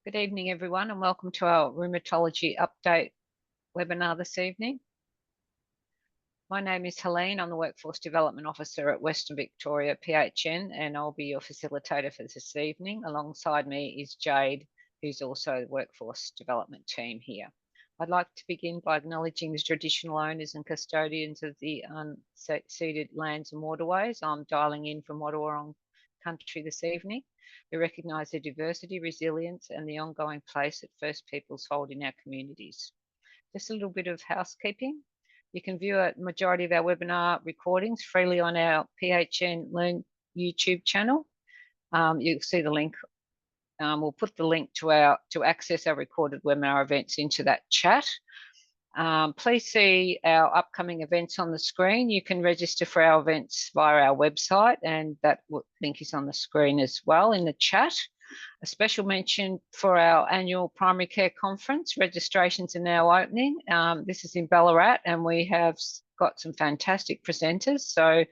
Good evening, everyone, and welcome to our Rheumatology Update webinar this evening. My name is Helene. I'm the Workforce Development Officer at Western Victoria PHN, and I'll be your facilitator for this evening. Alongside me is Jade, who's also the Workforce Development team here. I'd like to begin by acknowledging the traditional owners and custodians of the unceded lands and waterways. I'm dialing in from Wadawurrung country this evening. We recognise the diversity, resilience and the ongoing place that First Peoples hold in our communities. Just a little bit of housekeeping. You can view a majority of our webinar recordings freely on our PHN Learn YouTube channel. You'll see the link. We'll put the link to access our recorded webinar events into that chat. Please see our upcoming events on the screen. You can register for our events via our website, and that link is on the screen as well in the chat. A special mention for our annual primary care conference. Registrations are now opening. This is in Ballarat, and we have got some fantastic presenters. So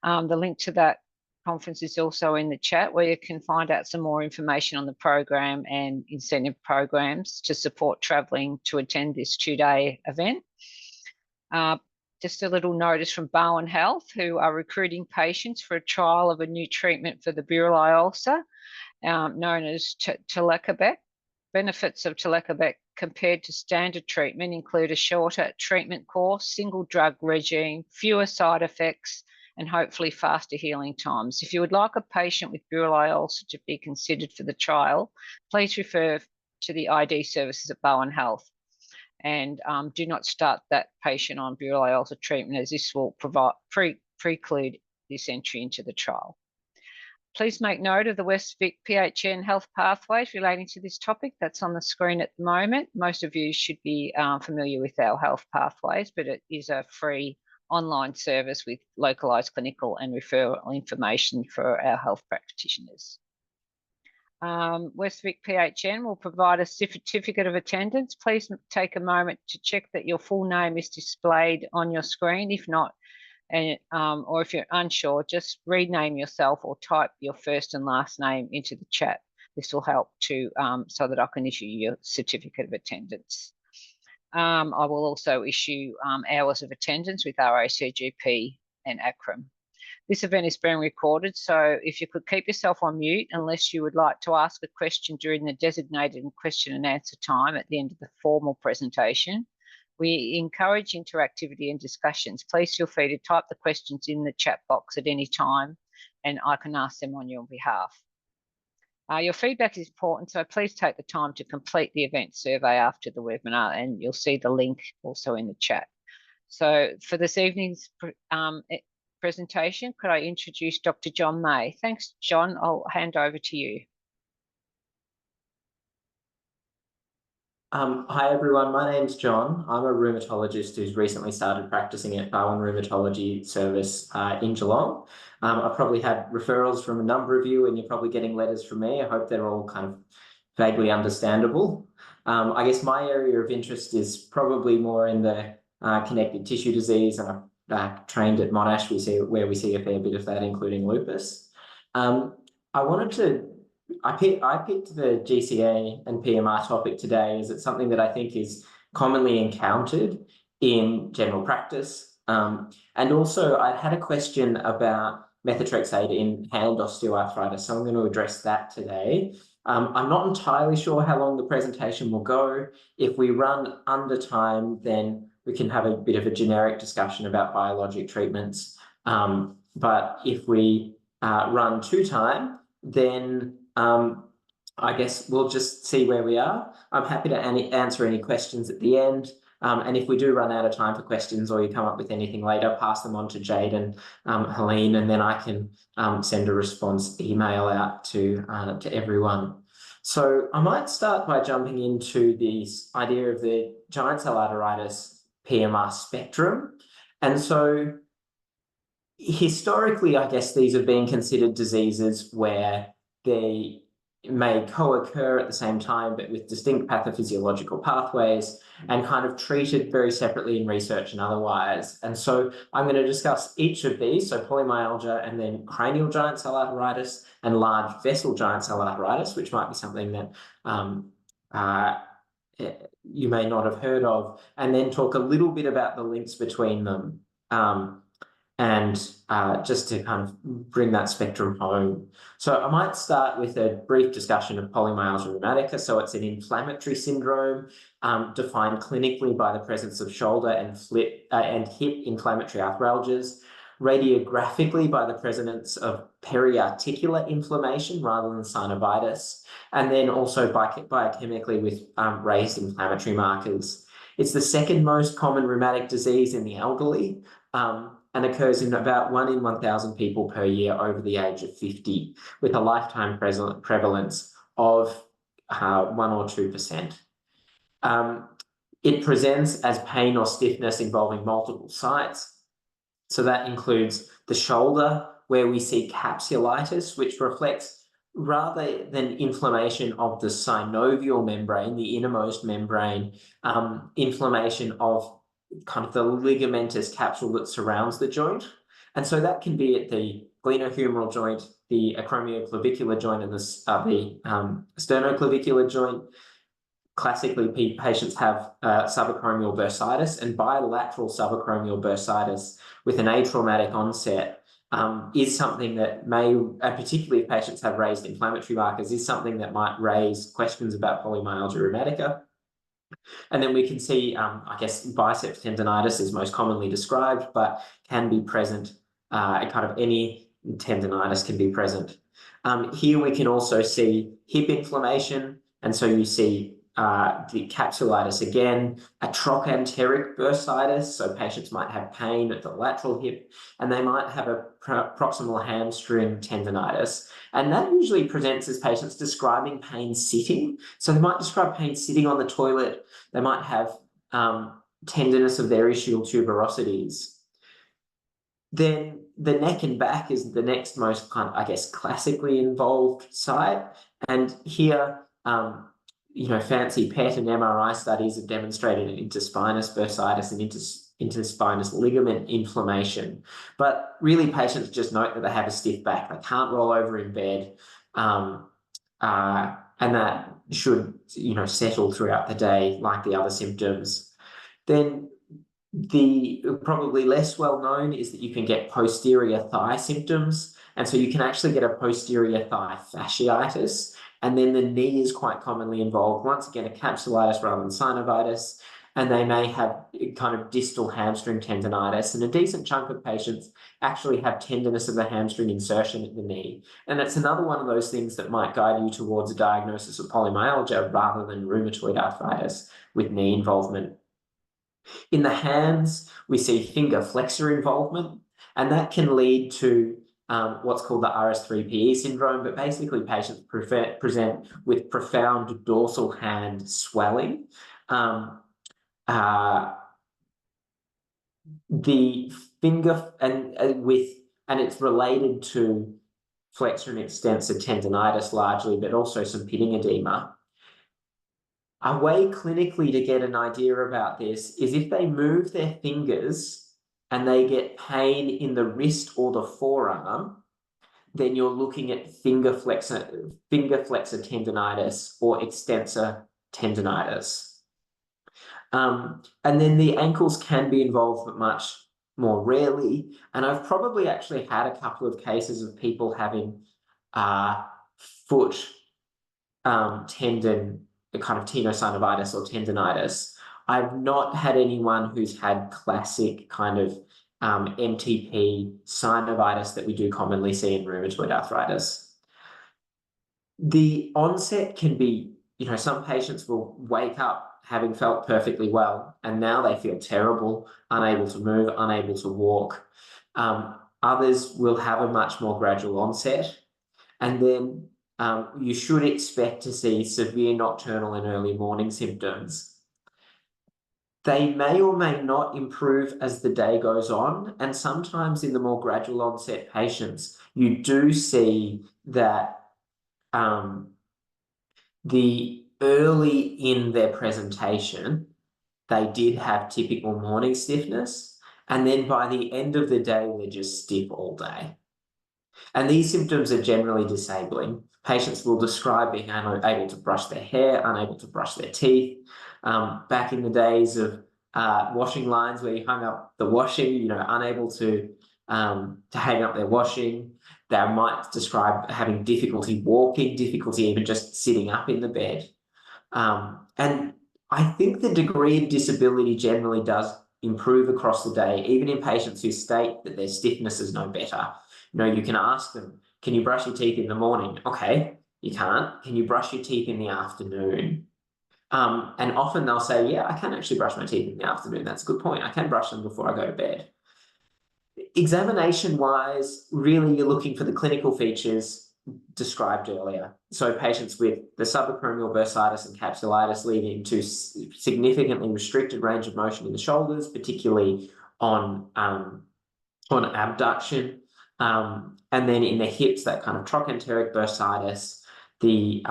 the link to that conference is also in the chat, where you can find out some more information on the program and incentive programs to support travelling to attend this 2-day event. Just a little notice from Bowen Health, who are recruiting patients for a trial of a new treatment for the buruli ulcer, known as Telecabek. Benefits of Telecabek compared to standard treatment include a shorter treatment course, single drug regime, fewer side effects, and hopefully faster healing times. If you would like a patient with buruli ulcer to be considered for the trial, please refer to the ID services at Bowen Health. And do not start that patient on buruli ulcer treatment, as this will preclude this entry into the trial. Please make note of the West Vic PHN health pathways relating to this topic. That's on the screen at the moment. Most of you should be familiar with our health pathways, but it is a free online service with localised clinical and referral information for our health practitioners. West Vic PHN will provide a certificate of attendance. Please take a moment to check that your full name is displayed on your screen. If not, or if you're unsure, just rename yourself or type your first and last name into the chat. This will help to so that I can issue your certificate of attendance. I will also issue hours of attendance with RACGP and ACRM. This event is being recorded, so if you could keep yourself on mute unless you would like to ask a question during the designated question and answer time at the end of the formal presentation. We encourage interactivity and discussions. Please feel free to type the questions in the chat box at any time, and I can ask them on your behalf. Your feedback is important, so please take the time to complete the event survey after the webinar, and you'll see the link also in the chat. So for this evening's presentation, could I introduce Dr. John May? Thanks, John. I'll hand over to you. Hi everyone, my name's John. I'm a rheumatologist who's recently started practicing at Bowen Rheumatology Service in Geelong. I've probably had referrals from a number of you, and you're probably getting letters from me. I hope they're all kind of vaguely understandable. I guess my area of interest is probably more in the connective tissue disease, and I've trained at Monash, where we see a fair bit of that, including lupus. I picked the GCA and PMR topic today as it's something that I think is commonly encountered in general practice. And also I had a question about methotrexate in hand osteoarthritis, so I'm going to address that today. I'm not entirely sure how long the presentation will go. If we run under time, then we can have a bit of a generic discussion about biologic treatments. But if we run to time, then I guess we'll just see where we are. I'm happy to answer any questions at the end. And if we do run out of time for questions, or you come up with anything later, pass them on to Jade and Helene, and then I can send a response email out to everyone. So I might start by jumping into this idea of the giant cell arteritis PMR spectrum. And so historically, I guess these have been considered diseases where they may co-occur at the same time, but with distinct pathophysiological pathways, and kind of treated very separately in research and otherwise. And so I'm going to discuss each of these, so polymyalgia, and then cranial giant cell arteritis and large vessel giant cell arteritis, which might be something that you may not have heard of, and then talk a little bit about the links between them, and just to kind of bring that spectrum home. So I might start with a brief discussion of polymyalgia rheumatica. So it's an inflammatory syndrome defined clinically by the presence of shoulder and hip inflammatory arthralgias, radiographically by the presence of periarticular inflammation rather than synovitis, and then also biochemically with raised inflammatory markers. It's the second most common rheumatic disease in the elderly, and occurs in about 1 in 1,000 people per year over the age of 50, with a lifetime prevalence of 1 or 2%. It presents as pain or stiffness involving multiple sites. So that includes the shoulder, where we see capsulitis, which reflects, rather than inflammation of the synovial membrane, the innermost membrane, inflammation of kind of the ligamentous capsule that surrounds the joint. And so that can be at the glenohumeral joint, the acromioclavicular joint, and the sternoclavicular joint. Classically, patients have subacromial bursitis, and bilateral subacromial bursitis with an atraumatic onset is something that may, particularly if patients have raised inflammatory markers, is something that might raise questions about polymyalgia rheumatica. And then we can see, I guess, biceps tendonitis is most commonly described, but can be present. Kind of any tendonitis can be present. Here we can also see hip inflammation, and so you see the capsulitis again, a trochanteric bursitis, so patients might have pain at the lateral hip, and they might have a proximal hamstring tendonitis. And that usually presents as patients describing pain sitting. So they might describe pain sitting on the toilet. They might have tenderness of their ischial tuberosities. Then the neck and back is the next most kind of, I guess, classically involved site. And here, fancy PET and MRI studies have demonstrated an interspinous bursitis and interspinous ligament inflammation. But really, patients just note that they have a stiff back. They can't roll over in bed, and that should, settle throughout the day like the other symptoms. Then the probably less well known is that you can get posterior thigh symptoms. And so you can actually get a posterior thigh fasciitis. And then the knee is quite commonly involved. Once again, a capsulitis rather than synovitis. And they may have kind of distal hamstring tendonitis. And a decent chunk of patients actually have tenderness of the hamstring insertion at the knee. And that's another one of those things that might guide you towards a diagnosis of polymyalgia rather than rheumatoid arthritis with knee involvement. In the hands, we see finger flexor involvement, and that can lead to what's called the RS3PE syndrome, but basically patients present with profound dorsal hand swelling. The finger and it's related to flexor and extensor tendonitis largely, but also some pitting edema. A way clinically to get an idea about this is if they move their fingers and they get pain in the wrist or the forearm, then you're looking at finger flexor tendonitis or extensor tendonitis. And then the ankles can be involved, but much more rarely. And I've probably actually had a couple of cases of people having foot tendon, a kind of tenosynovitis or tendonitis. I've not had anyone who's had classic kind of MTP synovitis that we do commonly see in rheumatoid arthritis. The onset can be, some patients will wake up having felt perfectly well, and now they feel terrible, unable to move, unable to walk. Others will have a much more gradual onset, and then you should expect to see severe nocturnal and early morning symptoms. They may or may not improve as the day goes on, and sometimes in the more gradual onset patients, you do see that the early in their presentation, they did have typical morning stiffness, and then by the end of the day, they're just stiff all day. And these symptoms are generally disabling. Patients will describe being unable to brush their hair, unable to brush their teeth. Back in the days of washing lines where you hung up the washing, unable to hang up their washing. They might describe having difficulty walking, difficulty even just sitting up in the bed. And I think the degree of disability generally does improve across the day, even in patients who state that their stiffness is no better. You can ask them, can you brush your teeth in the morning? Okay, you can't. Can you brush your teeth in the afternoon? And often they'll say, yeah, I can actually brush my teeth in the afternoon. That's a good point. I can brush them before I go to bed. Examination-wise, really you're looking for the clinical features described earlier. So patients with the subacromial bursitis and capsulitis leading to significantly restricted range of motion in the shoulders, particularly on abduction, and then in the hips, that kind of trochanteric bursitis, the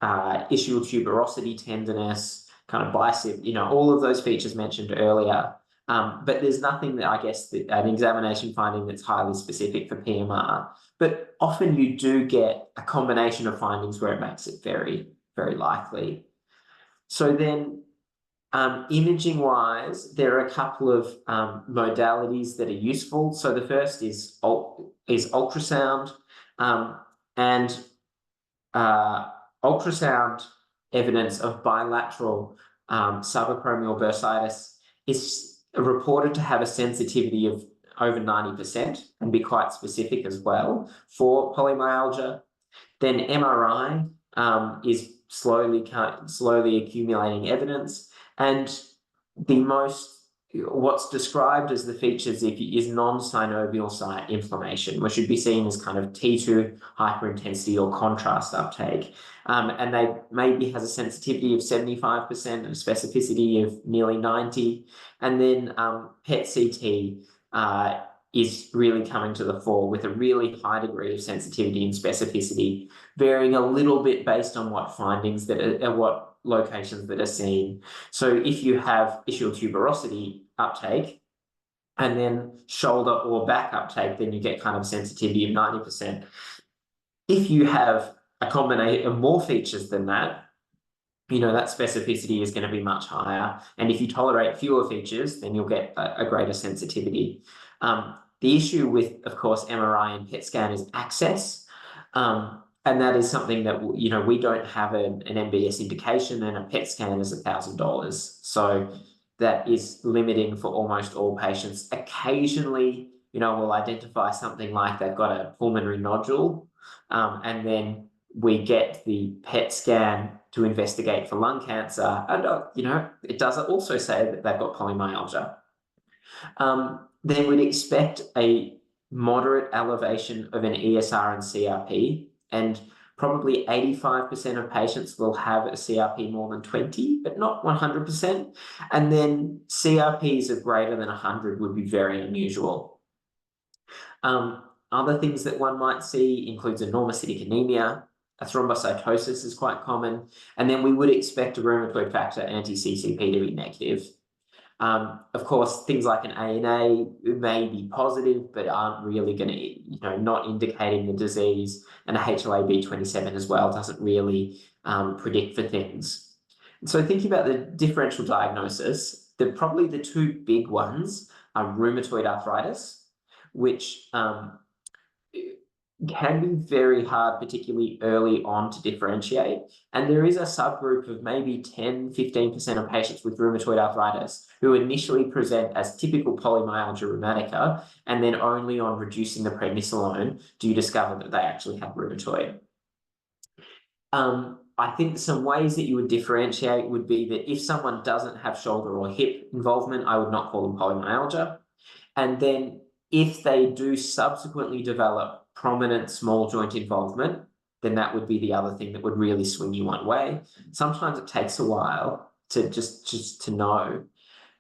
ischial tuberosity tenderness, kind of bicep, all of those features mentioned earlier. But there's nothing that I guess that an examination finding that's highly specific for PMR. But often you do get a combination of findings where it makes it very, very likely. So then imaging-wise, there are a couple of modalities that are useful. So the first is ultrasound, and ultrasound evidence of bilateral subacromial bursitis is reported to have a sensitivity of over 90% and be quite specific as well for polymyalgia. Then MRI is slowly accumulating evidence, and what's described as the features is non-synovial site inflammation, which should be seen as kind of T2 hyperintensity or contrast uptake. And they maybe has a sensitivity of 75% and a specificity of nearly 90. And then PET-CT is really coming to the fore with a really high degree of sensitivity and specificity, varying a little bit based on what findings what locations that are seen. So if you have ischial tuberosity uptake and then shoulder or back uptake, then you get kind of sensitivity of 90%. If you have a combination of more features than that, that specificity is going to be much higher. And if you tolerate fewer features, then you'll get a greater sensitivity. The issue with, of course, MRI and PET scan is access. And that is something that, we don't have an MBS indication, and a PET scan is $1,000. So that is limiting for almost all patients. Occasionally, we'll identify something like they've got a pulmonary nodule, and then we get the PET scan to investigate for lung cancer. And, it does also say that they've got polymyalgia. Then we'd expect a moderate elevation of an ESR and CRP, and probably 85% of patients will have a CRP more than 20, but not 100%. And then CRPs of greater than 100 would be very unusual. Other things that one might see includes enormocytic anemia. A thrombocytosis is quite common. And then we would expect a rheumatoid factor anti-CCP to be negative. Of course, things like an ANA may be positive, but aren't really going to, not indicating the disease. And a HLA-B27 as well doesn't really predict for things. So thinking about the differential diagnosis, probably the two big ones are rheumatoid arthritis, which can be very hard, particularly early on, to differentiate. And there is a subgroup of maybe 10–15% of patients with rheumatoid arthritis who initially present as typical polymyalgia rheumatica, and then only on reducing the prednisolone do you discover that they actually have rheumatoid. I think some ways that you would differentiate would be that if someone doesn't have shoulder or hip involvement, I would not call them polymyalgia. And then if they do subsequently develop prominent small joint involvement, then that would be the other thing that would really swing you one way. Sometimes it takes a while to just to know.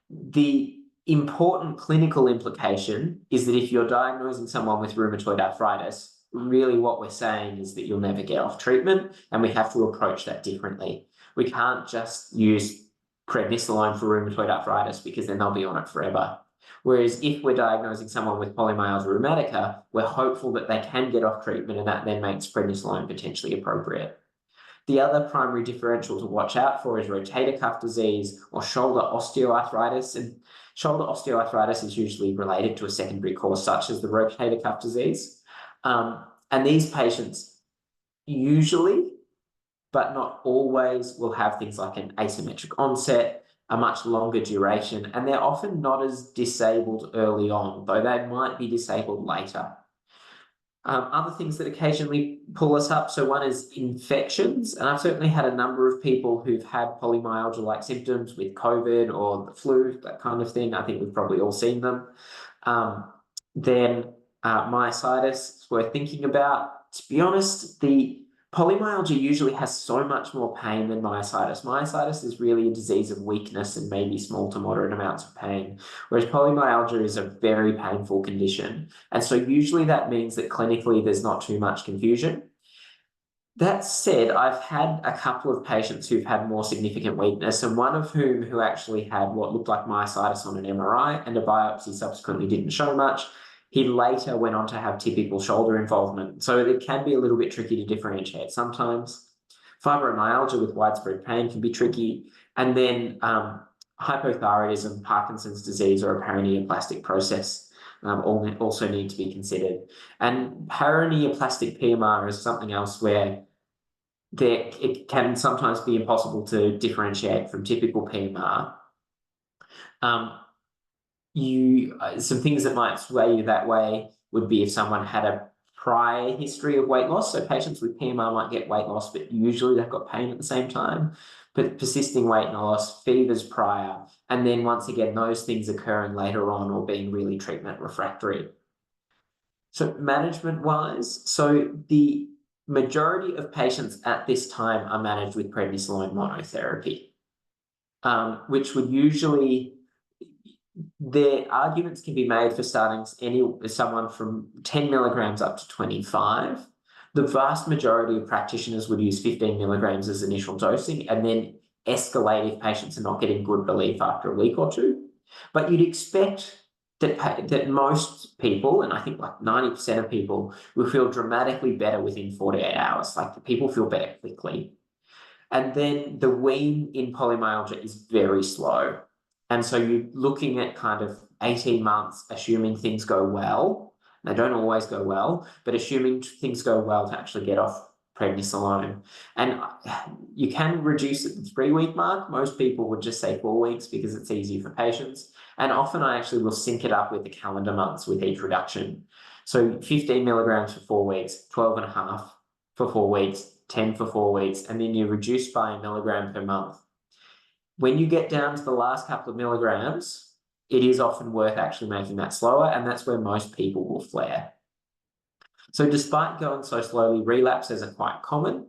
The important clinical implication is that if you're diagnosing someone with rheumatoid arthritis, really what we're saying is that you'll never get off treatment, and we have to approach that differently. We can't just use prednisolone for rheumatoid arthritis, because then they'll be on it forever. Whereas if we're diagnosing someone with polymyalgia rheumatica, we're hopeful that they can get off treatment, and that then makes prednisolone potentially appropriate. The other primary differential to watch out for is rotator cuff disease or shoulder osteoarthritis. And shoulder osteoarthritis is usually related to a secondary cause such as the rotator cuff disease. And these patients usually, but not always, will have things like an asymmetric onset, a much longer duration, and they're often not as disabled early on, though they might be disabled later. Other things that occasionally pull us up, so one is infections, and I've certainly had a number of people who've had polymyalgia-like symptoms with COVID or the flu, that kind of thing. I think we've probably all seen them. Then myositis is worth thinking about. To be honest, the polymyalgia usually has so much more pain than myositis. Myositis is really a disease of weakness and maybe small to moderate amounts of pain, whereas polymyalgia is a very painful condition. And so usually that means that clinically there's not too much confusion. That said, I've had a couple of patients who've had more significant weakness, and one of who actually had what looked like myositis on an MRI, and a biopsy subsequently didn't show much. He later went on to have typical shoulder involvement. So it can be a little bit tricky to differentiate sometimes. Fibromyalgia with widespread pain can be tricky. And then hypothyroidism, Parkinson's disease, or a paraneoplastic process also need to be considered. And paraneoplastic PMR is something else where it can sometimes be impossible to differentiate from typical PMR. Some things that might sway you that way would be if someone had a prior history of weight loss. So patients with PMR might get weight loss, but usually they've got pain at the same time. But persisting weight loss, fevers prior, and then once again, those things occurring later on or being really treatment refractory. So management-wise, so the majority of patients at this time are managed with prednisolone monotherapy, which would usually... Their arguments can be made for starting someone from 10 milligrams up to 25. The vast majority of practitioners would use 15 milligrams as initial dosing and then escalate if patients are not getting good relief after a week or two. But you'd expect that most people, and I think like 90% of people, will feel dramatically better within 48 hours. Like the people feel better quickly. And then the wean in polymyalgia is very slow. And so you're looking at kind of 18 months, assuming things go well. They don't always go well, but assuming things go well to actually get off prednisolone. And you can reduce at the 3-week mark. Most people would just say 4 weeks because it's easy for patients. And often I actually will sync it up with the calendar months with each reduction. So 15 milligrams for 4 weeks, 12 and a half for 4 weeks, 10 for 4 weeks, and then you reduce by a milligram per month. When you get down to the last couple of milligrams, it is often worth actually making that slower, and that's where most people will flare. So despite going so slowly, relapses are quite common.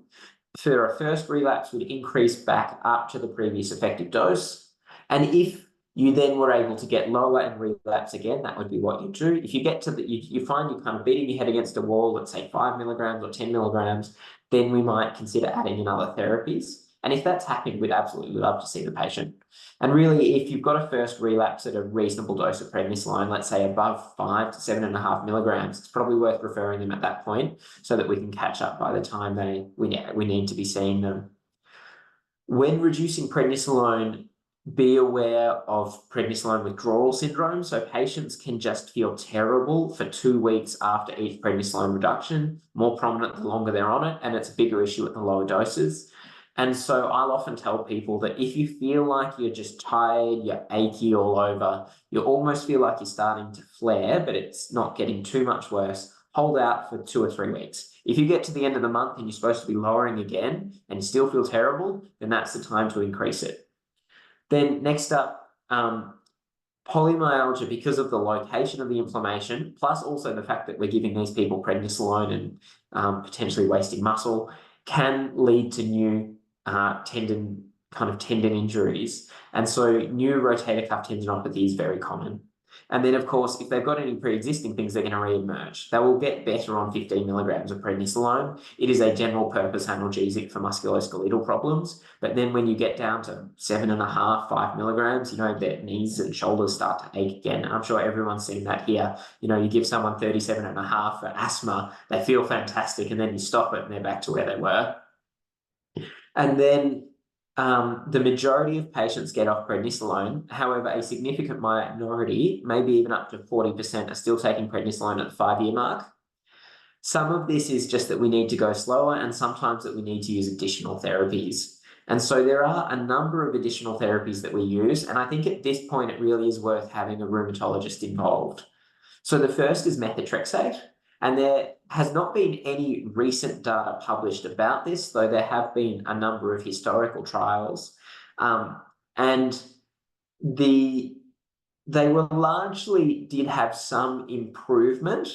For a first relapse would increase back up to the previous effective dose. And if you then were able to get lower and relapse again, that would be what you do. If you get to you find you're kind of beating your head against a wall, let's say 5 milligrams or 10 milligrams, then we might consider adding in other therapies. And if that's happening, we'd absolutely love to see the patient. And really, if you've got a first relapse at a reasonable dose of prednisolone, let's say above 5 to 7.5 milligrams, it's probably worth referring them at that point so that we can catch up by the time we need to be seeing them. When reducing prednisolone, be aware of prednisolone withdrawal syndrome. So patients can just feel terrible for 2 weeks after each prednisolone reduction, more prominent the longer they're on it, and it's a bigger issue at the lower doses. And so I'll often tell people that if you feel like you're just tired, you're achy all over, you almost feel like you're starting to flare, but it's not getting too much worse, hold out for 2 or 3 weeks. If you get to the end of the month and you're supposed to be lowering again and you still feel terrible, then that's the time to increase it. Then next up, polymyalgia, because of the location of the inflammation, plus also the fact that we're giving these people prednisolone and potentially wasting muscle, can lead to new tendon injuries. And so new rotator cuff tendinopathy is very common. And then, of course, if they've got any pre-existing things, they're going to re-emerge. They will get better on 15 milligrams of prednisolone. It is a general purpose analgesic for musculoskeletal problems. But then when you get down to 7.5, 5 milligrams, you know, their knees and shoulders start to ache again. And I'm sure everyone's seen that here. You know, you give someone 37.5 for asthma, they feel fantastic, and then you stop it and they're back to where they were. And then the majority of patients get off prednisolone. However, a significant minority, maybe even up to 40%, are still taking prednisolone at the 5-year mark. Some of this is just that we need to go slower, and sometimes that we need to use additional therapies. And so there are a number of additional therapies that we use. And I think at this point, it really is worth having a rheumatologist involved. So the first is methotrexate. And there has not been any recent data published about this, though there have been a number of historical trials. And they were largely did have some improvement,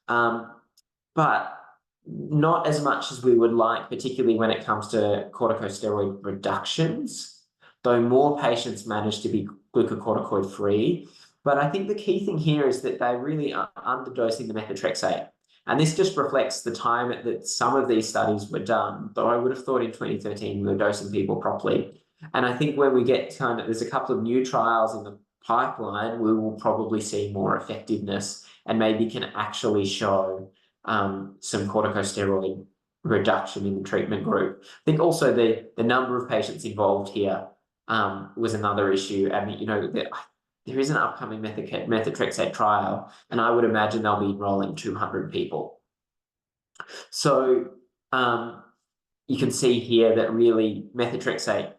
but not as much as we would like, particularly when it comes to corticosteroid reductions, though more patients manage to be glucocorticoid free. But I think the key thing here is that they really are underdosing the methotrexate. And this just reflects the time that some of these studies were done, though I would have thought in 2013 we were dosing people properly. And I think when we get there's a couple of new trials in the pipeline, we will probably see more effectiveness and maybe can actually show some corticosteroid reduction in the treatment group. I think also the number of patients involved here was another issue. And, you know, there is an upcoming methotrexate trial, and I would imagine they'll be enrolling 200 people. So you can see here that really methotrexate,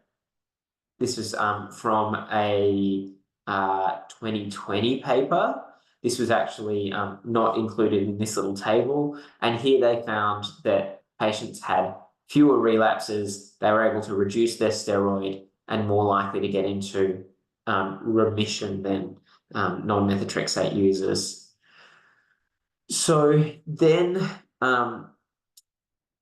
this was from a 2020 paper. This was actually not included in this little table. And here they found that patients had fewer relapses, they were able to reduce their steroid and more likely to get into remission than non-methotrexate users. So then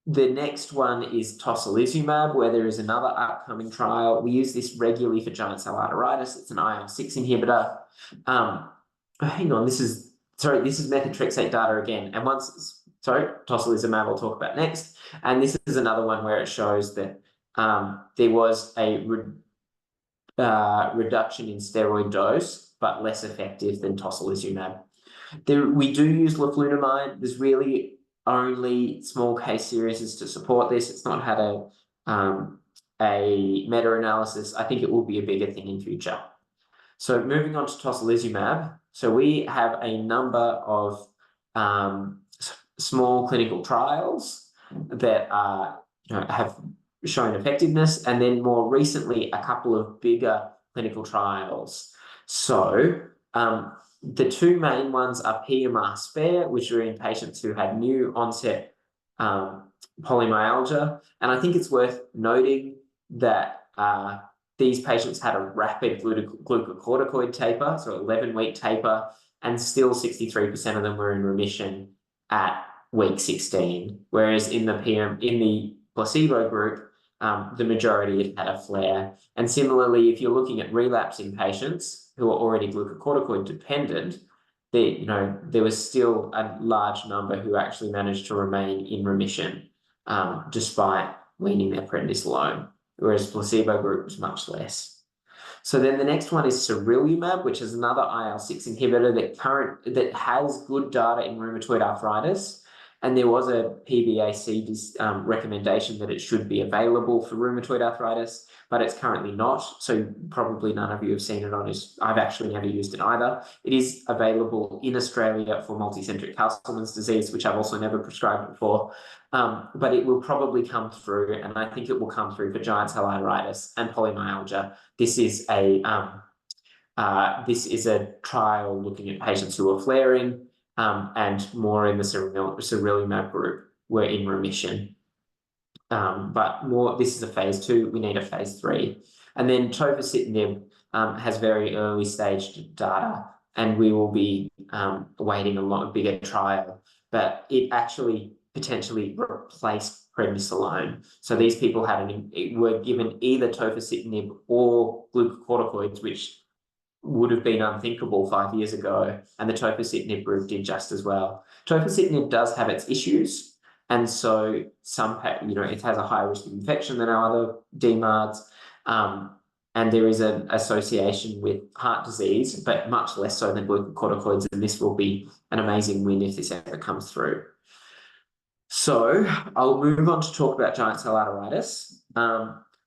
the next one is tocilizumab, where there is another upcoming trial. We use this regularly for giant cell arteritis. It's an IL-6 inhibitor. Hang on, this is methotrexate data again. And tocilizumab I'll talk about next. And this is another one where it shows that there was a reduction in steroid dose, but less effective than tocilizumab. We do use leflunomide. There's really only small case series to support this. It's not had a meta-analysis. I think it will be a bigger thing in future. So moving on to tocilizumab. So we have a number of small clinical trials that have shown effectiveness, and then more recently a couple of bigger clinical trials. So the two main ones are PMR spare, which are in patients who had new onset polymyalgia. And I think it's worth noting that these patients had a rapid glucocorticoid taper, so 11-week taper, and still 63% of them were in remission at week 16, whereas in the placebo group, the majority had a flare. And similarly, if you're looking at relapsing patients who are already glucocorticoid dependent, there was still a large number who actually managed to remain in remission despite weaning their prednisolone, whereas placebo group was much less. So then the next one is sarilumab, which is another IL-6 inhibitor that has good data in rheumatoid arthritis. And there was a PBAC recommendation that it should be available for rheumatoid arthritis, but it's currently not. So probably none of you have seen it on this. I've actually never used it either. It is available in Australia for multicentric Castleman's disease, which I've also never prescribed before. But it will probably come through, and I think it will come through for giant cell arteritis and polymyalgia. This is a trial looking at patients who are flaring, and more in the sarilumab group were in remission. But this is a phase 2, we need a phase 3. And then tofacitinib has very early stage data, and we will be awaiting a lot bigger trial, but it actually potentially replaced prednisolone. So these people were given either tofacitinib or glucocorticoids, which would have been unthinkable 5 years ago, and the tofacitinib group did just as well. Tofacitinib does have its issues, and so it has a higher risk of infection than our other DMARDs, and there is an association with heart disease, but much less so than glucocorticoids, and this will be an amazing win if this ever comes through. So I'll move on to talk about giant cell arteritis.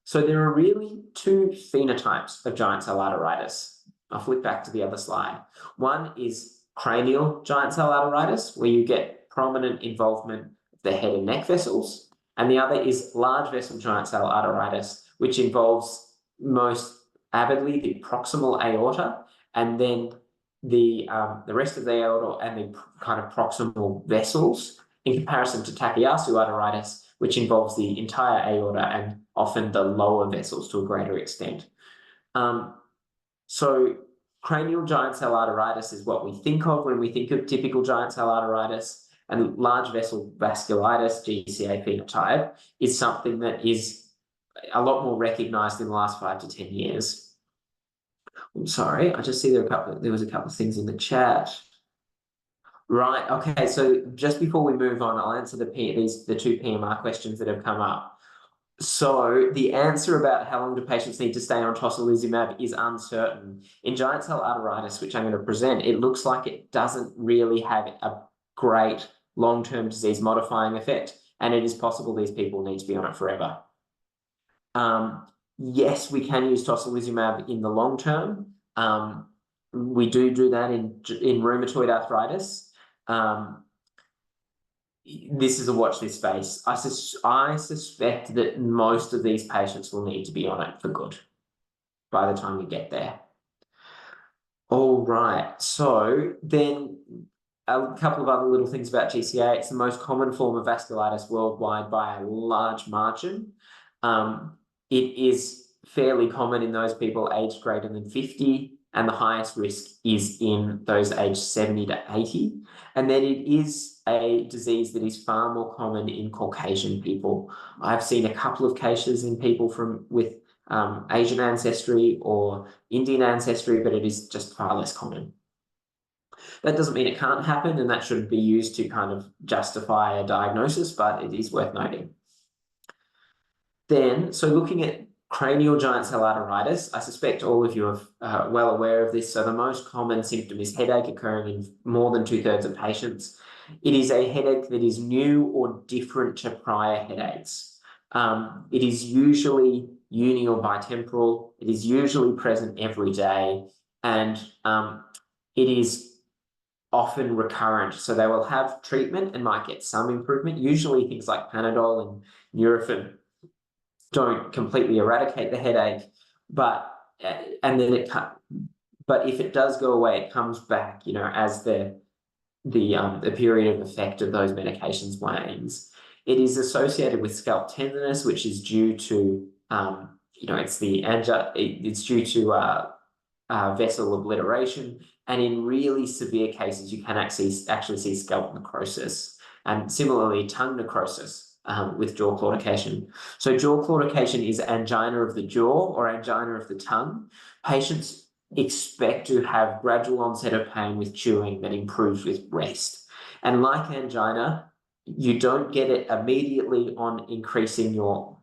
So there are really two phenotypes of giant cell arteritis. I'll flip back to the other slide. One is cranial giant cell arteritis, where you get prominent involvement of the head and neck vessels. And the other is large vessel giant cell arteritis, which involves most avidly the proximal aorta, and then the rest of the aorta and the kind of proximal vessels, in comparison to Takayasu arteritis, which involves the entire aorta and often the lower vessels to a greater extent. So cranial giant cell arteritis is what we think of when we think of typical giant cell arteritis, and large vessel vasculitis, GCA phenotype, is something that is a lot more recognized in the last 5 to 10 years. I'm sorry, I just see there was a couple of things in the chat. Right, okay, so just before we move on, I'll answer the two PMR questions that have come up. So the answer about how long do patients need to stay on tocilizumab is uncertain. In giant cell arteritis, which I'm going to present, it looks like it doesn't really have a great long-term disease-modifying effect, and it is possible these people need to be on it forever. Yes, we can use tocilizumab in the long term. We do that in rheumatoid arthritis. This is a watch this space. I suspect that most of these patients will need to be on it for good by the time we get there. All right, so then a couple of other little things about GCA. It's the most common form of vasculitis worldwide by a large margin. It is fairly common in those people aged greater than 50, and the highest risk is in those aged 70 to 80. And then it is a disease that is far more common in Caucasian people. I've seen a couple of cases in people with Asian ancestry or Indian ancestry, but it is just far less common. That doesn't mean it can't happen, and that shouldn't be used to kind of justify a diagnosis, but it is worth noting. Then, so looking at cranial giant cell arteritis, I suspect all of you are well aware of this. So the most common symptom is headache, occurring in more than 2/3 of patients. It is a headache that is new or different to prior headaches. It is usually uni or bitemporal. It is usually present every day, and it is often recurrent. So they will have treatment and might get some improvement. Usually things like Panadol and Nurofen don't completely eradicate the headache, but if it does go away, it comes back, as the period of effect of those medications wanes. It is associated with scalp tenderness, which is due to it's due to vessel obliteration, and in really severe cases, you can actually see scalp necrosis, and similarly tongue necrosis. With jaw claudication. So jaw claudication is angina of the jaw or angina of the tongue. Patients expect to have gradual onset of pain with chewing that improves with rest. And like angina, you don't get it immediately on increasing your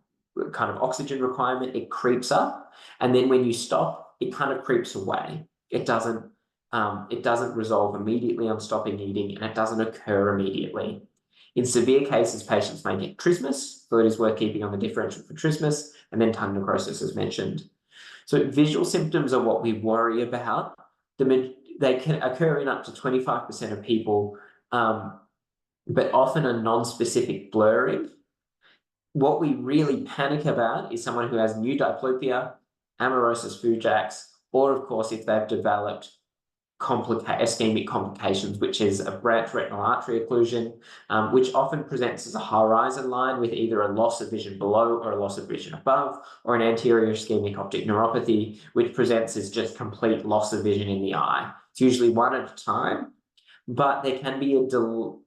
kind of oxygen requirement. It creeps up, and then when you stop, it kind of creeps away. It doesn't resolve immediately on stopping eating, and it doesn't occur immediately. In severe cases, patients may get trismus, so it is worth keeping on the differential for trismus, and then tongue necrosis as mentioned. So visual symptoms are what we worry about. They can occur in up to 25% of people, but often a non-specific blurring. What we really panic about is someone who has new diplopia, amaurosis fugax, or of course, if they've developed ischemic complications, which is a branch retinal artery occlusion, which often presents as a horizon line with either a loss of vision below or a loss of vision above, or an anterior ischemic optic neuropathy, which presents as just complete loss of vision in the eye. It's usually one at a time, but there can be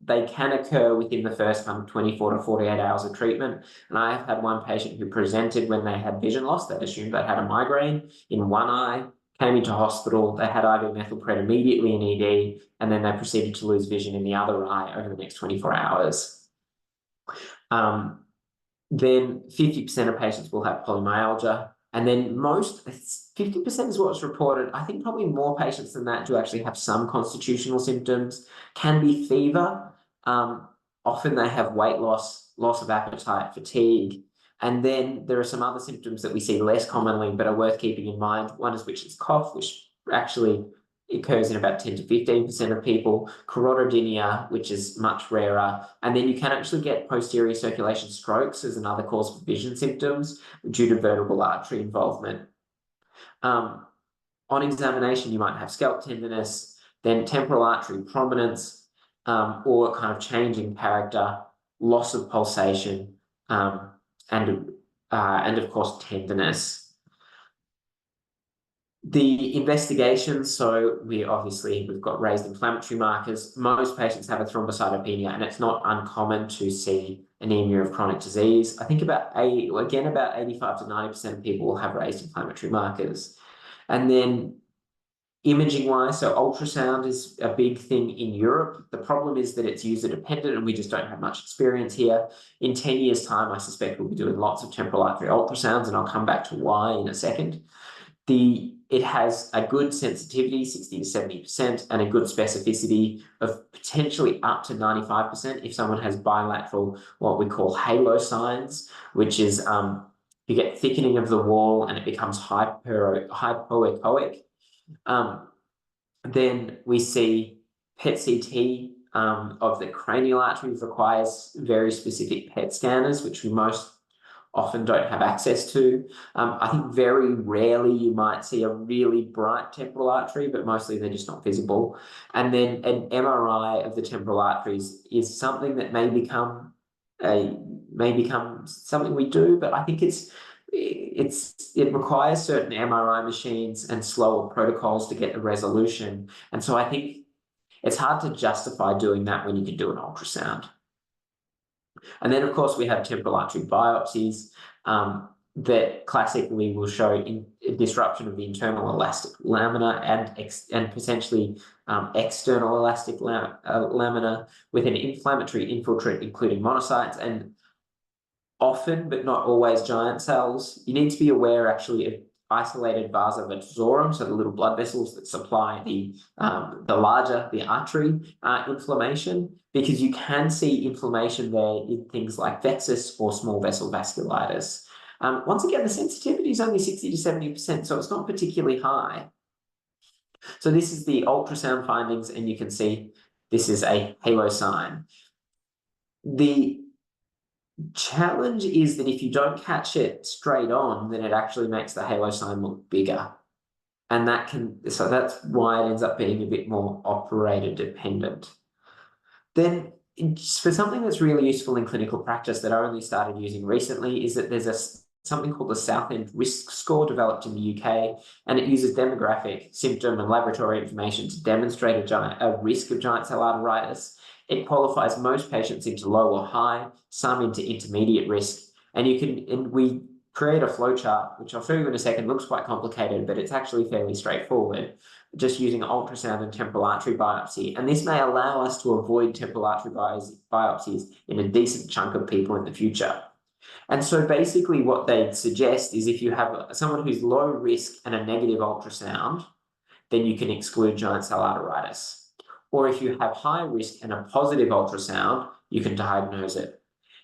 they can occur within the first 24 to 48 hours of treatment. And I have had one patient who presented when they had vision loss. They assumed they had a migraine in one eye. came into hospital, they had IV methylpred immediately in ED, and then they proceeded to lose vision in the other eye over the next 24 hours. Then 50% of patients will have polymyalgia. And then 50% is what's reported. I think probably more patients than that do actually have some constitutional symptoms, can be fever. Often they have weight loss, loss of appetite, fatigue. And then there are some other symptoms that we see less commonly, but are worth keeping in mind. One is which is cough, which actually occurs in about 10 to 15% of people, carotidemia, which is much rarer, and then you can actually get posterior circulation strokes as another cause for vision symptoms due to vertebral artery involvement. On examination, you might have scalp tenderness, then temporal artery prominence, or kind of change in character, loss of pulsation, and of course tenderness. The investigation, so we've got raised inflammatory markers. Most patients have a thrombocytopenia, and it's not uncommon to see anemia of chronic disease. I think about 85 to 90% of people will have raised inflammatory markers. And then imaging-wise, so ultrasound is a big thing in Europe. The problem is that it's user-dependent, and we just don't have much experience here. In 10 years' time, I suspect we'll be doing lots of temporal artery ultrasounds, and I'll come back to why in a second. It has a good sensitivity, 60 to 70%, and a good specificity of potentially up to 95% if someone has bilateral, what we call halo signs, which is you get thickening of the wall and it becomes hypoechoic. Then we see PET CT of the cranial arteries requires very specific PET scanners, which we most often don't have access to. I think very rarely you might see a really bright temporal artery, but mostly they're just not visible. And then an MRI of the temporal arteries is something that may become something we do, but I think it requires certain MRI machines and slower protocols to get the resolution. And so I think it's hard to justify doing that when you can do an ultrasound. And then, of course, we have temporal artery biopsies that classically will show disruption of the internal elastic lamina and potentially external elastic lamina with an inflammatory infiltrate, including monocytes, and often, but not always, giant cells. You need to be aware, actually, of isolated vasa vasorum, so the little blood vessels that supply the artery inflammation, because you can see inflammation there in things like vexus or small vessel vasculitis. Once again, the sensitivity is only 60 to 70%, so it's not particularly high. So this is the ultrasound findings, and you can see this is a halo sign. The challenge is that if you don't catch it straight on, then it actually makes the halo sign look bigger. And so that's why it ends up being a bit more operator dependent. Then for something that's really useful in clinical practice that I only started using recently is that there's something called the Southend Risk Score developed in the UK, and it uses demographic, symptom, and laboratory information to demonstrate a risk of giant cell arteritis. It qualifies most patients into low or high, some into intermediate risk, and we create a flowchart, which I'll show you in a second. Looks quite complicated, but it's actually fairly straightforward, just using ultrasound and temporal artery biopsy. And this may allow us to avoid temporal artery biopsies in a decent chunk of people in the future. And so basically what they suggest is if you have someone who's low risk and a negative ultrasound, then you can exclude giant cell arteritis. Or if you have high risk and a positive ultrasound, you can diagnose it.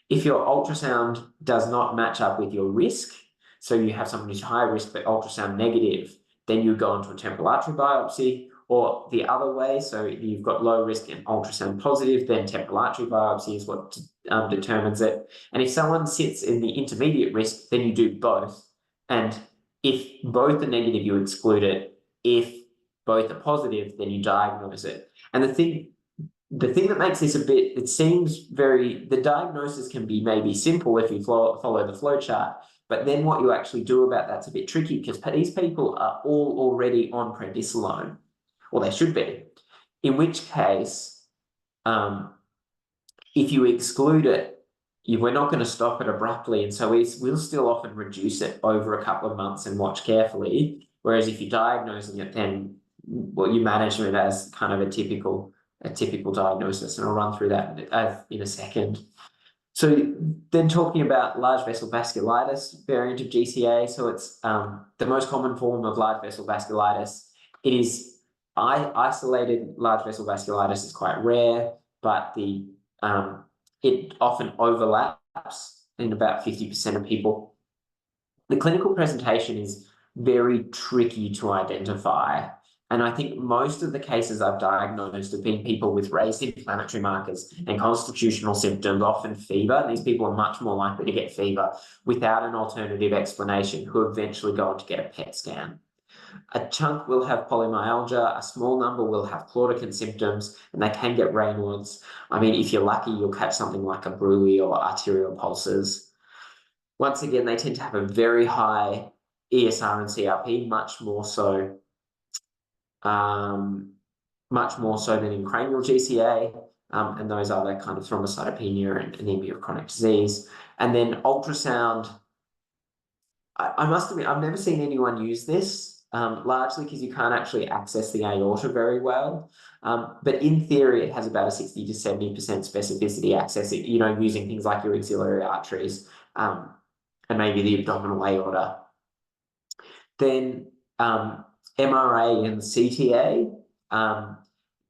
If your ultrasound does not match up with your risk, so you have someone who's high risk but ultrasound negative, then you go into a temporal artery biopsy, or the other way, so you've got low risk and ultrasound positive, then temporal artery biopsy is what determines it. And if someone sits in the intermediate risk, then you do both. And if both are negative, you exclude it. If both are positive, then you diagnose it. And the thing that makes this the diagnosis can be maybe simple if you follow the flowchart, but then what you actually do about that's a bit tricky because these people are all already on prednisolone, or they should be, in which case, if you exclude it, we're not going to stop it abruptly, and so we'll still often reduce it over a couple of months and watch carefully. Whereas if you're diagnosing it, then well, you manage it as kind of a typical diagnosis, and I'll run through that in a second. So then talking about large vessel vasculitis variant of GCA, so it's the most common form of large vessel vasculitis. It is isolated large vessel vasculitis is quite rare, but it often overlaps in about 50% of people. The clinical presentation is very tricky to identify. And I think most of the cases I've diagnosed have been people with raised inflammatory markers and constitutional symptoms, often fever. These people are much more likely to get fever without an alternative explanation, who eventually go on to get a PET scan. A chunk will have polymyalgia, a small number will have claudican symptoms, and they can get Raynaud's. I mean, if you're lucky, you'll catch something like a bruit or arterial pulses. Once again, they tend to have a very high ESR and CRP, much more so than in cranial GCA, and those other kind of thrombocytopenia and anemia of chronic disease. And then ultrasound, I must admit, I've never seen anyone use this, largely because you can't actually access the aorta very well. But in theory, it has about a 60 to 70% specificity access, using things like your axillary arteries and maybe the abdominal aorta. Then MRA and CTA,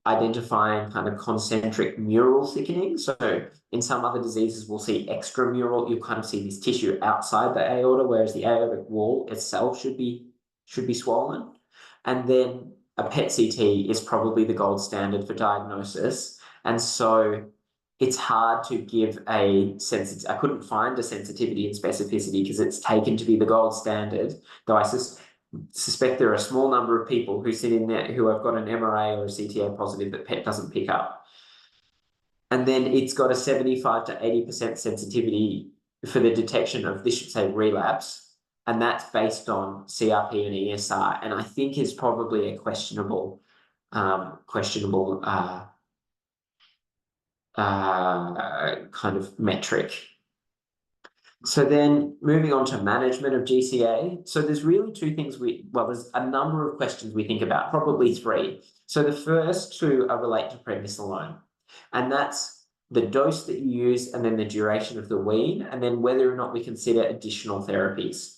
identifying kind of concentric mural thickening. So in some other diseases, we'll see extramural. You'll kind of see this tissue outside the aorta, whereas the aortic wall itself should be swollen. And then a PET CT is probably the gold standard for diagnosis. And so it's hard to give I couldn't find a sensitivity and specificity because it's taken to be the gold standard, though I suspect there are a small number of people who sit in there who have got an MRA or a CTA positive that PET doesn't pick up. And then it's got a 75 to 80% sensitivity for the detection of, this should say, relapse, and that's based on CRP and ESR, and I think is probably a questionable kind of metric. So then moving on to management of GCA. So there's really two things there's a number of questions we think about, probably three. So the first two relate to prednisolone, and that's the dose that you use and then the duration of the wean, and then whether or not we consider additional therapies.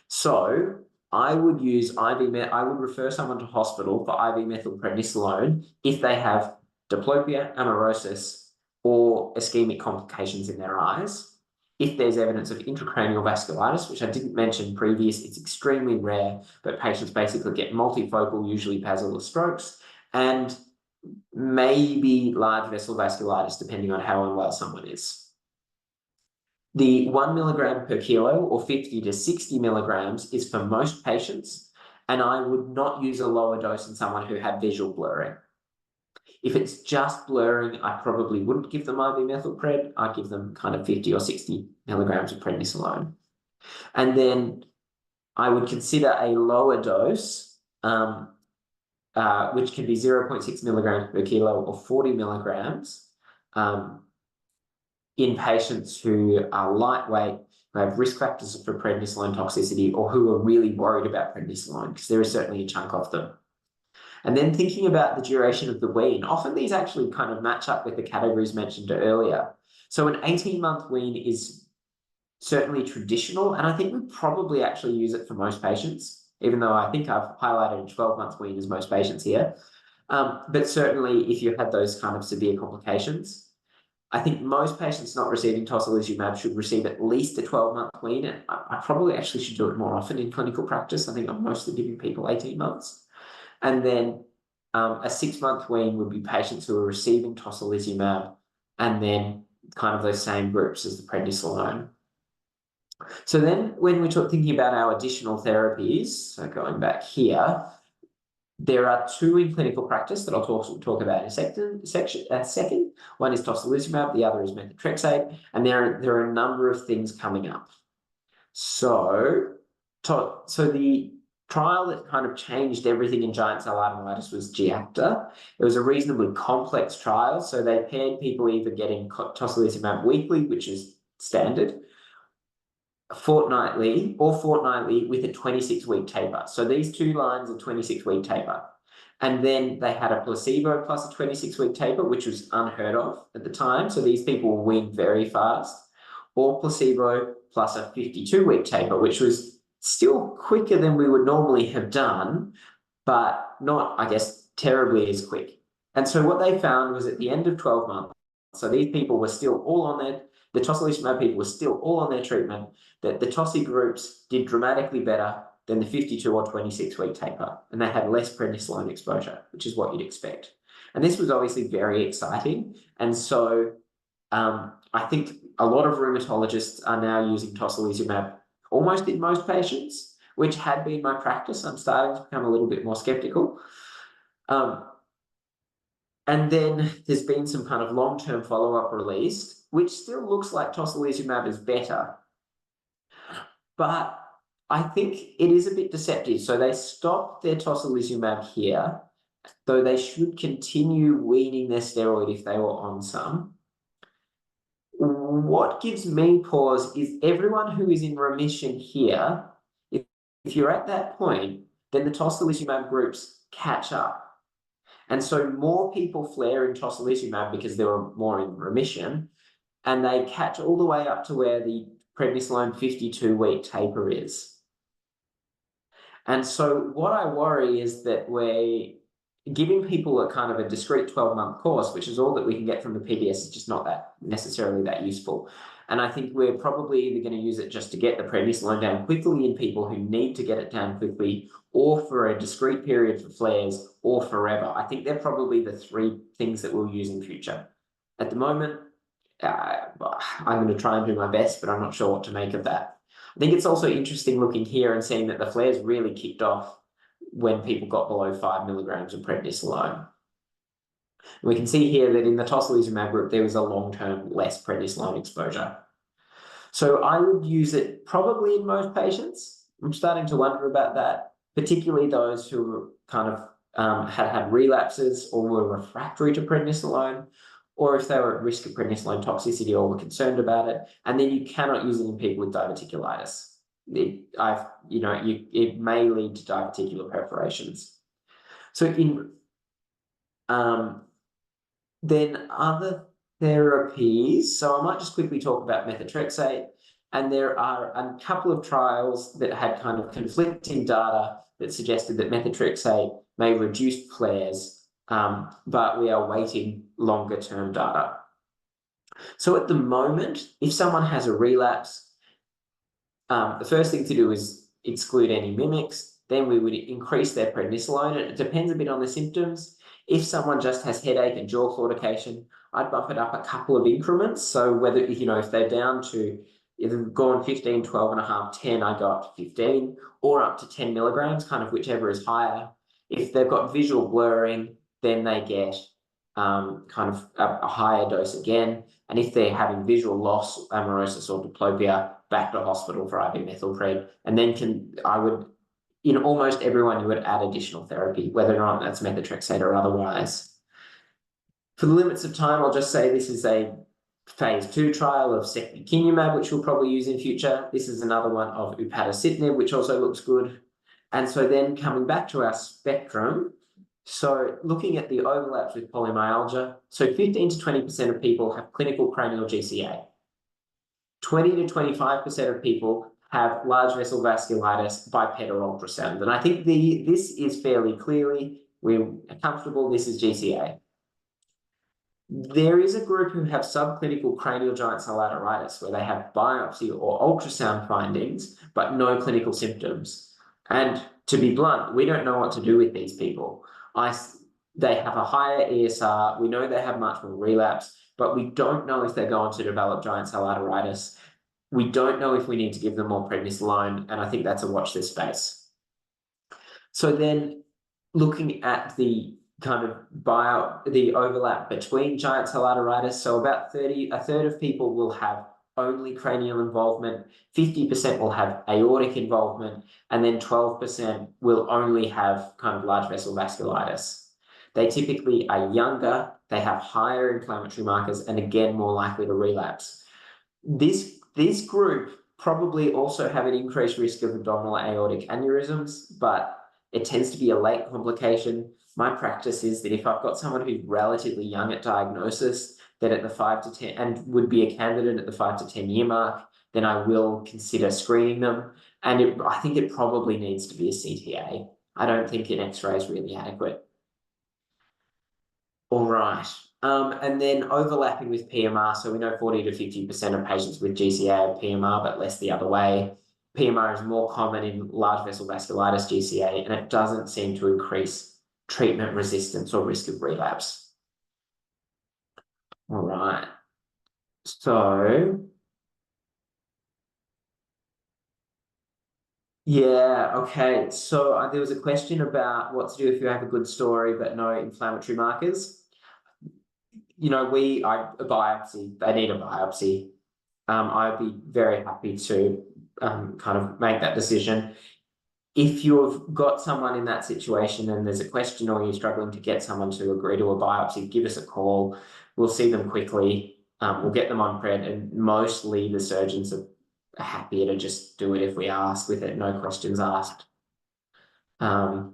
So I would refer someone to hospital for IV methylprednisolone if they have diplopia, amaurosis, or ischemic complications in their eyes. If there's evidence of intracranial vasculitis, which I didn't mention previous, it's extremely rare, but patients basically get multifocal, usually basilar strokes, and maybe large vessel vasculitis, depending on how unwell someone is. The 1 milligram per kilo or 50 to 60 milligrams is for most patients, and I would not use a lower dose in someone who had visual blurring. If it's just blurring, I probably wouldn't give them IV methylpred. I'd give them kind of 50 or 60 milligrams of prednisolone. And then I would consider a lower dose, which can be 0.6 milligrams per kilo or 40 milligrams in patients who are lightweight, who have risk factors for prednisolone toxicity, or who are really worried about prednisolone, because there is certainly a chunk of them. And then thinking about the duration of the wean, often these actually kind of match up with the categories mentioned earlier. So an 18-month wean is certainly traditional, and I think we probably actually use it for most patients, even though I think I've highlighted a 12-month wean as most patients here. But certainly if you had those kind of severe complications, I think most patients not receiving tocilizumab should receive at least a 12-month wean. And I probably actually should do it more often in clinical practice. I think I'm mostly giving people 18 months. And then a 6-month wean would be patients who are receiving tocilizumab, and then kind of those same groups as the prednisolone. So then when we're thinking about our additional therapies, so going back here, there are two in clinical practice that I'll talk about in a second. One is tocilizumab, the other is methotrexate, and there are a number of things coming up. So the trial that kind of changed everything in giant cell arteritis was GIACTA. It was a reasonably complex trial, so they paired people either getting tocilizumab weekly, which is standard, fortnightly with a 26-week taper. So these 2 lines of 26-week taper. And then they had a placebo plus a 26-week taper, which was unheard of at the time. So these people were weaned very fast, or placebo plus a 52-week taper, which was still quicker than we would normally have done, but not, I guess, terribly as quick. And so what they found was at the end of 12 months, so these people were still all on the tocilizumab people were still all on their treatment, that the TOSI groups did dramatically better than the 52 or 26-week taper, and they had less prednisolone exposure, which is what you'd expect. And this was obviously very exciting. And so I think a lot of rheumatologists are now using tocilizumab almost in most patients, which had been my practice. I'm starting to become a little bit more skeptical. And then there's been some kind of long-term follow-up released, which still looks like tocilizumab is better. But I think it is a bit deceptive. So they stopped their tocilizumab here, though they should continue weaning their steroid if they were on some. What gives me pause is everyone who is in remission here, if you're at that point, then the tocilizumab groups catch up. And so more people flare in tocilizumab because they were more in remission, and they catch all the way up to where the prednisolone 52-week taper is. And so what I worry is that we're giving people a kind of a discrete 12-month course, which is all that we can get from the PDS, is just not that necessarily that useful. And I think we're probably either going to use it just to get the prednisolone down quickly in people who need to get it down quickly, or for a discrete period for flares, or forever. I think they're probably the 3 things that we'll use in future. At the moment, I'm going to try and do my best, but I'm not sure what to make of that. I think it's also interesting looking here and seeing that the flares really kicked off when people got below 5 milligrams of prednisolone. We can see here that in the tocilizumab group, there was a long-term less prednisolone exposure. So I would use it probably in most patients. I'm starting to wonder about that, particularly those who were kind of had relapses or were refractory to prednisolone, or if they were at risk of prednisolone toxicity or were concerned about it. And then you cannot use it in people with diverticulitis. It may lead to diverticular perforations. So then other therapies, so I might just quickly talk about methotrexate, and there are a couple of trials that had kind of conflicting data that suggested that methotrexate may reduce flares, but we are waiting longer term data. So at the moment, if someone has a relapse, the first thing to do is exclude any mimics. Then we would increase their prednisolone. It depends a bit on the symptoms. If someone just has headache and jaw claudication, I'd bump it up a couple of increments. So whether, if they're down to, if they've gone 15, 12 and a half, 10, I go up to 15, or up to 10 milligrams, kind of whichever is higher. If they've got visual blurring, then they get kind of a higher dose again. And if they're having visual loss, amaurosis or diplopia, back to hospital for IV methylpred. And then in almost everyone, you would add additional therapy, whether or not that's methotrexate or otherwise. For the limits of time, I'll just say this is a phase 2 trial of secukinumab, which we'll probably use in future. This is another one of upadacitinib, which also looks good. And so then coming back to our spectrum, so looking at the overlaps with polymyalgia, so 15 to 20% of people have clinical cranial GCA. 20 to 25% of people have large vessel vasculitis by PET or ultrasound. And I think this is fairly clearly, we're comfortable, this is GCA. There is a group who have subclinical cranial giant cell arteritis where they have biopsy or ultrasound findings, but no clinical symptoms. And to be blunt, we don't know what to do with these people. They have a higher ESR. We know they have much more relapse, but we don't know if they're going to develop giant cell arteritis. We don't know if we need to give them more prednisolone, and I think that's a watch this space. So then looking at the kind of the overlap between giant cell arteritis, so about a third of people will have only cranial involvement, 50% will have aortic involvement, and then 12% will only have kind of large vessel vasculitis. They typically are younger, they have higher inflammatory markers, and again, more likely to relapse. This group probably also have an increased risk of abdominal aortic aneurysms, but it tends to be a late complication. My practice is that if I've got someone who's relatively young at diagnosis, that at the 5 to 10 and would be a candidate at the 5 to 10 year mark, then I will consider screening them. And I think it probably needs to be a CTA. I don't think an X-ray is really adequate. All right. And then overlapping with PMR, so we know 40 to 50% of patients with GCA have PMR, but less the other way. PMR is more common in large vessel vasculitis GCA, and it doesn't seem to increase treatment resistance or risk of relapse. All right. So, yeah, okay. So there was a question about what to do if you have a good story but no inflammatory markers. You know, a biopsy, they need a biopsy. I'd be very happy to kind of make that decision. If you've got someone in that situation and there's a question or you're struggling to get someone to agree to a biopsy, give us a call. We'll see them quickly. We'll get them on pred, and mostly the surgeons are happier to just do it if we ask with it, no questions asked. Yeah,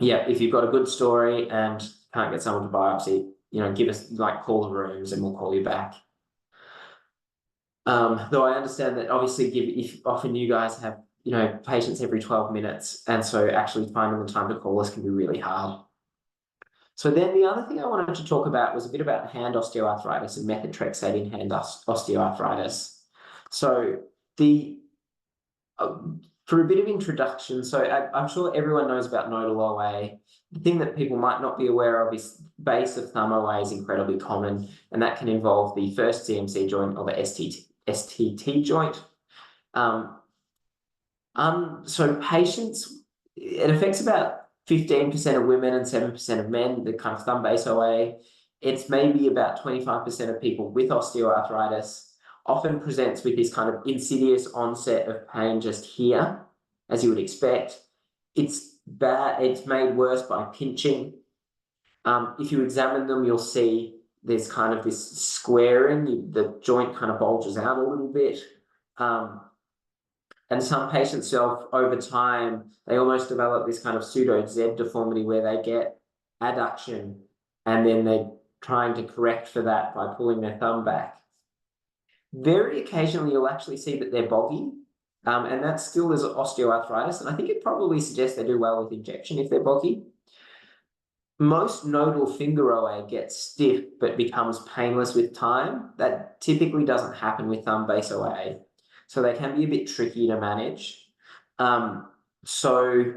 if you've got a good story and can't get someone to biopsy, you know, give us, like, call the rooms and we'll call you back. Though I understand that obviously if often you guys have, you know, patients every 12 minutes, and so actually finding the time to call us can be really hard. So then the other thing I wanted to talk about was a bit about hand osteoarthritis and methotrexate in hand osteoarthritis. So for a bit of introduction, so I'm sure everyone knows about nodal OA. The thing that people might not be aware of is base of thumb OA is incredibly common, and that can involve the first CMC joint or the STT joint. So patients, it affects about 15% of women and 7% of men, the kind of thumb base OA. It's maybe about 25% of people with osteoarthritis, often presents with this kind of insidious onset of pain just here, as you would expect. It's bad, it's made worse by pinching. If you examine them, you'll see there's kind of this squaring, the joint kind of bulges out a little bit. And some patients over time, they almost develop this kind of pseudo Z deformity where they get adduction and then they're trying to correct for that by pulling their thumb back. Very occasionally, you'll actually see that they're boggy, and that still is osteoarthritis. And I think it probably suggests they do well with injection if they're boggy. Most nodal finger OA gets stiff but becomes painless with time. That typically doesn't happen with thumb base OA. So they can be a bit tricky to manage. So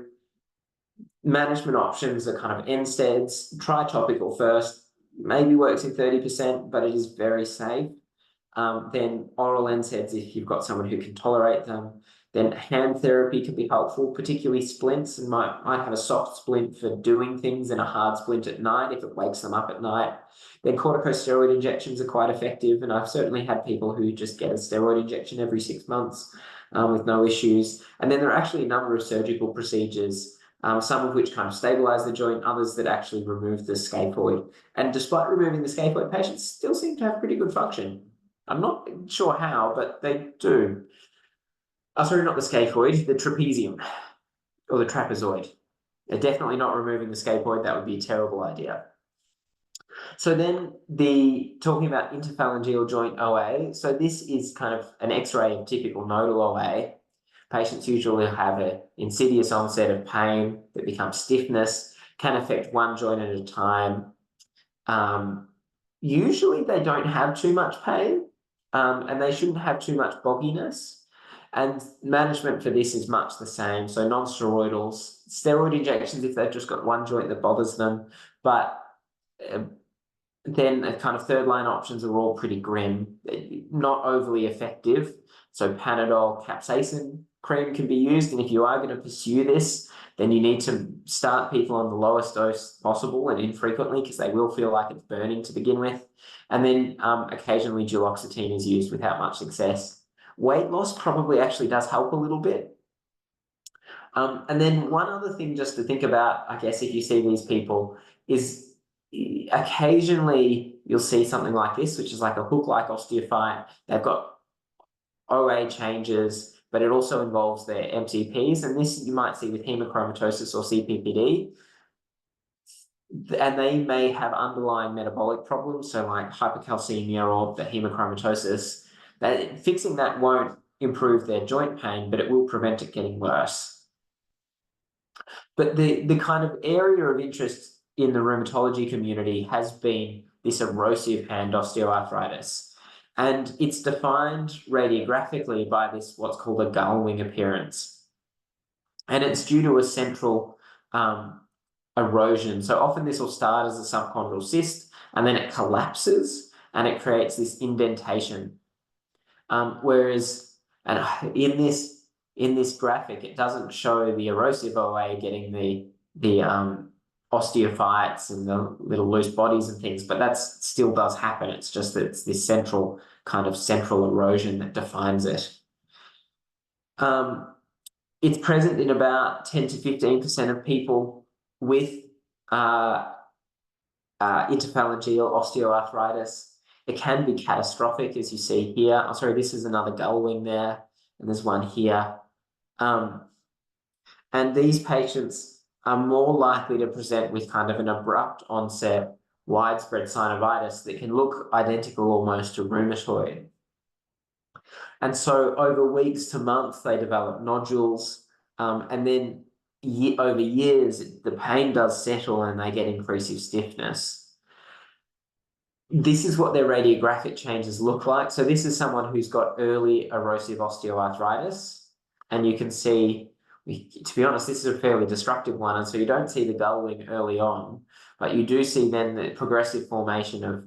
management options are kind of NSAIDs. Try topical first. Maybe works in 30%, but it is very safe. Then oral NSAIDs if you've got someone who can tolerate them. Then hand therapy can be helpful, particularly splints, and might have a soft splint for doing things and a hard splint at night if it wakes them up at night. Then corticosteroid injections are quite effective, and I've certainly had people who just get a steroid injection every 6 months with no issues. And then there are actually a number of surgical procedures, some of which kind of stabilize the joint, others that actually remove the scaphoid. And despite removing the scaphoid, patients still seem to have pretty good function. I'm not sure how, but they do. Sorry, not the scaphoid, the trapezium or the trapezoid. They're definitely not removing the scaphoid. That would be a terrible idea. So then talking about interphalangeal joint OA. So this is kind of an X-ray of typical nodal OA. Patients usually have an insidious onset of pain that becomes stiffness, can affect one joint at a time. Usually they don't have too much pain, and they shouldn't have too much bogginess. And management for this is much the same. So non-steroidals, steroid injections if they've just got one joint that bothers them. But then the kind of third line options are all pretty grim, not overly effective. So Panadol, capsaicin cream can be used. And if you are going to pursue this, then you need to start people on the lowest dose possible and infrequently because they will feel like it's burning to begin with. And then occasionally duloxetine is used without much success. Weight loss probably actually does help a little bit. And then one other thing just to think about, I guess, if you see these people is occasionally you'll see something like this, which is like a hook-like osteophyte. They've got OA changes, but it also involves their MTPs. And this you might see with hemochromatosis or CPPD. And they may have underlying metabolic problems, so like hypercalcemia or the hemochromatosis. That fixing that won't improve their joint pain, but it will prevent it getting worse. But the kind of area of interest in the rheumatology community has been this erosive hand osteoarthritis. And it's defined radiographically by this what's called a gull-wing appearance. And it's due to a central erosion. So often this will start as a subchondral cyst, and then it collapses and it creates this indentation. Whereas in this graphic, it doesn't show the erosive OA getting the osteophytes and the little loose bodies and things, but that still does happen. It's just that it's this central erosion that defines it. It's present in about 10 to 15% of people with interphalangeal osteoarthritis. It can be catastrophic, as you see here. Oh, sorry, this is another gull wing there, and there's one here. And these patients are more likely to present with kind of an abrupt onset, widespread synovitis that can look identical almost to rheumatoid. And so over weeks to months, they develop nodules, and then over years, the pain does settle and they get increasing stiffness. This is what their radiographic changes look like. So this is someone who's got early erosive osteoarthritis, and you can see, to be honest, this is a fairly destructive one, and so you don't see the gull wing early on, but you do see then the progressive formation of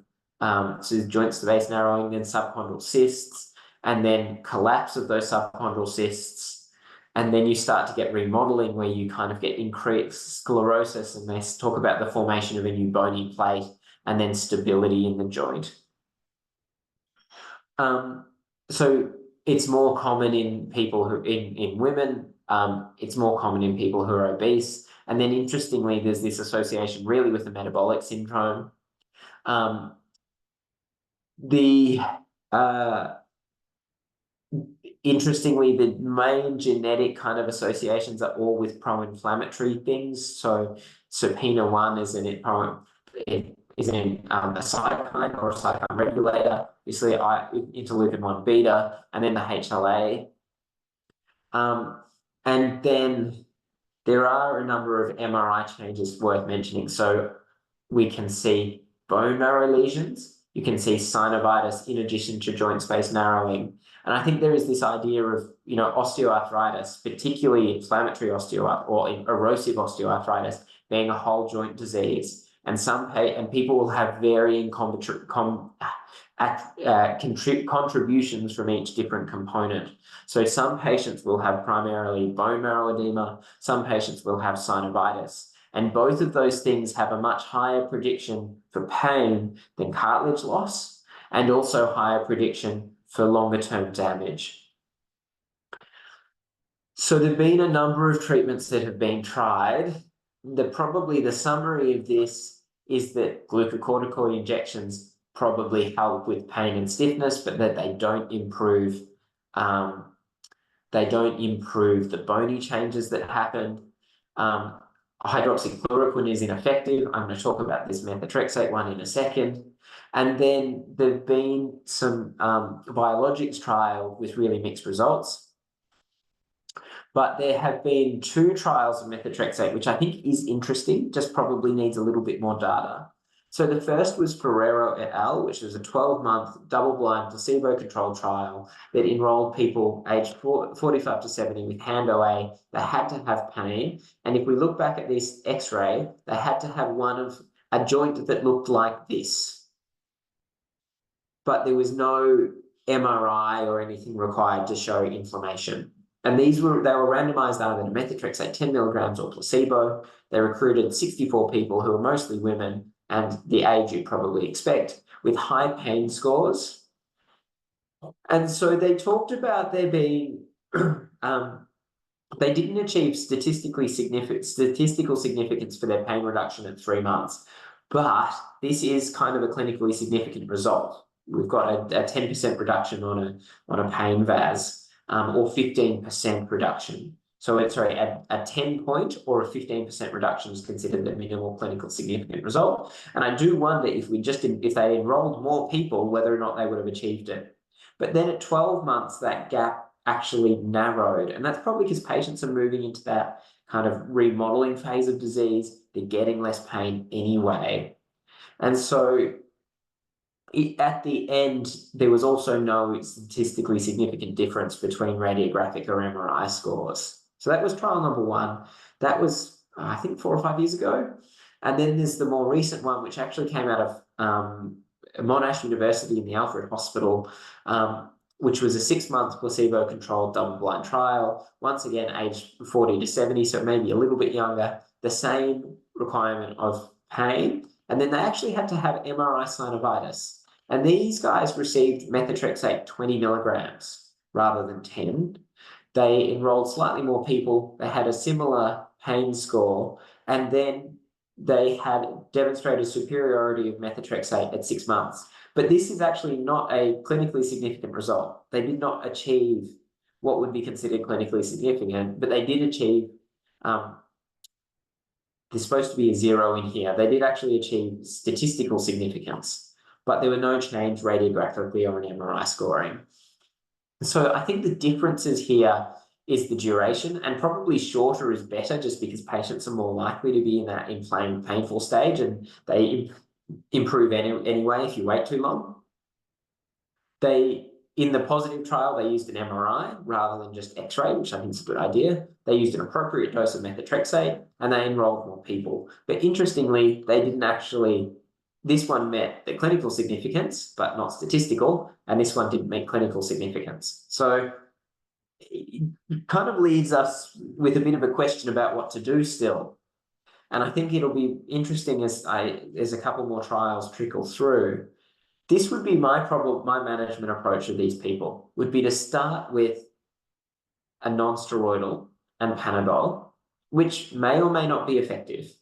so joint space narrowing, then subchondral cysts, and then collapse of those subchondral cysts. And then you start to get remodeling where you kind of get increased sclerosis, and they talk about the formation of a new bony plate and then stability in the joint. So it's more common in people who, in women, it's more common in people who are obese. And then interestingly, there's this association really with the metabolic syndrome. Interestingly, the main genetic kind of associations are all with pro-inflammatory things. So SERPINA1 is a cytokine or a cytokine regulator, obviously interleukin-1 beta, and then the HLA. And then there are a number of MRI changes worth mentioning. So we can see bone marrow lesions. You can see synovitis in addition to joint space narrowing. And I think there is this idea of, osteoarthritis, particularly inflammatory osteoarthritis or erosive osteoarthritis, being a whole joint disease. And people will have varying contributions from each different component. So some patients will have primarily bone marrow edema, some patients will have synovitis. And both of those things have a much higher prediction for pain than cartilage loss, and also higher prediction for longer-term damage. So there have been a number of treatments that have been tried. Probably the summary of this is that glucocorticoid injections probably help with pain and stiffness, but that they don't improve the bony changes that happen. Hydroxychloroquine is ineffective. I'm going to talk about this methotrexate one in a second. And then there have been some biologics trial with really mixed results. But there have been 2 trials of methotrexate, which I think is interesting, just probably needs a little bit more data. So the first was Ferrero et al., which was a 12-month double-blind placebo-controlled trial that enrolled people aged 45 to 70 with hand OA. They had to have pain. And if we look back at this X-ray, they had to have a joint that looked like this. But there was no MRI or anything required to show inflammation. And they were randomized either to methotrexate 10 milligrams or placebo. They recruited 64 people who were mostly women and the age you'd probably expect, with high pain scores. And so they talked about there being, they didn't achieve statistical significance for their pain reduction at 3 months, but this is kind of a clinically significant result. we've got a 10% reduction on a pain VAS, or 15% reduction. So sorry, a 10-point or a 15% reduction is considered a minimal clinical significant result. And I do wonder if they enrolled more people, whether or not they would have achieved it. But then at 12 months, that gap actually narrowed. And that's probably because patients are moving into that kind of remodeling phase of disease. They're getting less pain anyway. And so at the end, there was also no statistically significant difference between radiographic or MRI scores. So that was trial number 1. That was, I think, 4 or 5 years ago. And then there's the more recent one, which actually came out of Monash University in the Alfred Hospital, which was a 6-month placebo-controlled double-blind trial. Once again, aged 40 to 70, so maybe a little bit younger. The same requirement of pain. And then they actually had to have MRI synovitis. And these guys received methotrexate 20 milligrams rather than 10. They enrolled slightly more people. They had a similar pain score. And then they had demonstrated superiority of methotrexate at 6 months. But this is actually not a clinically significant result. They did not achieve what would be considered clinically significant, but they did achieve, there's supposed to be a 0 in here. They did actually achieve statistical significance, but there were no change radiographically or in MRI scoring. So I think the differences here is the duration, and probably shorter is better just because patients are more likely to be in that inflamed, painful stage, and they improve anyway if you wait too long. In the positive trial, they used an MRI rather than just X-ray, which I think is a good idea. They used an appropriate dose of methotrexate, and they enrolled more people. But interestingly, they didn't actually, this one met the clinical significance, but not statistical, and this one didn't meet clinical significance. So it kind of leaves us with a bit of a question about what to do still. And I think it'll be interesting as a couple more trials trickle through. This would be my management approach of these people, would be to start with a non-steroidal and Panadol, which may or may not be effective.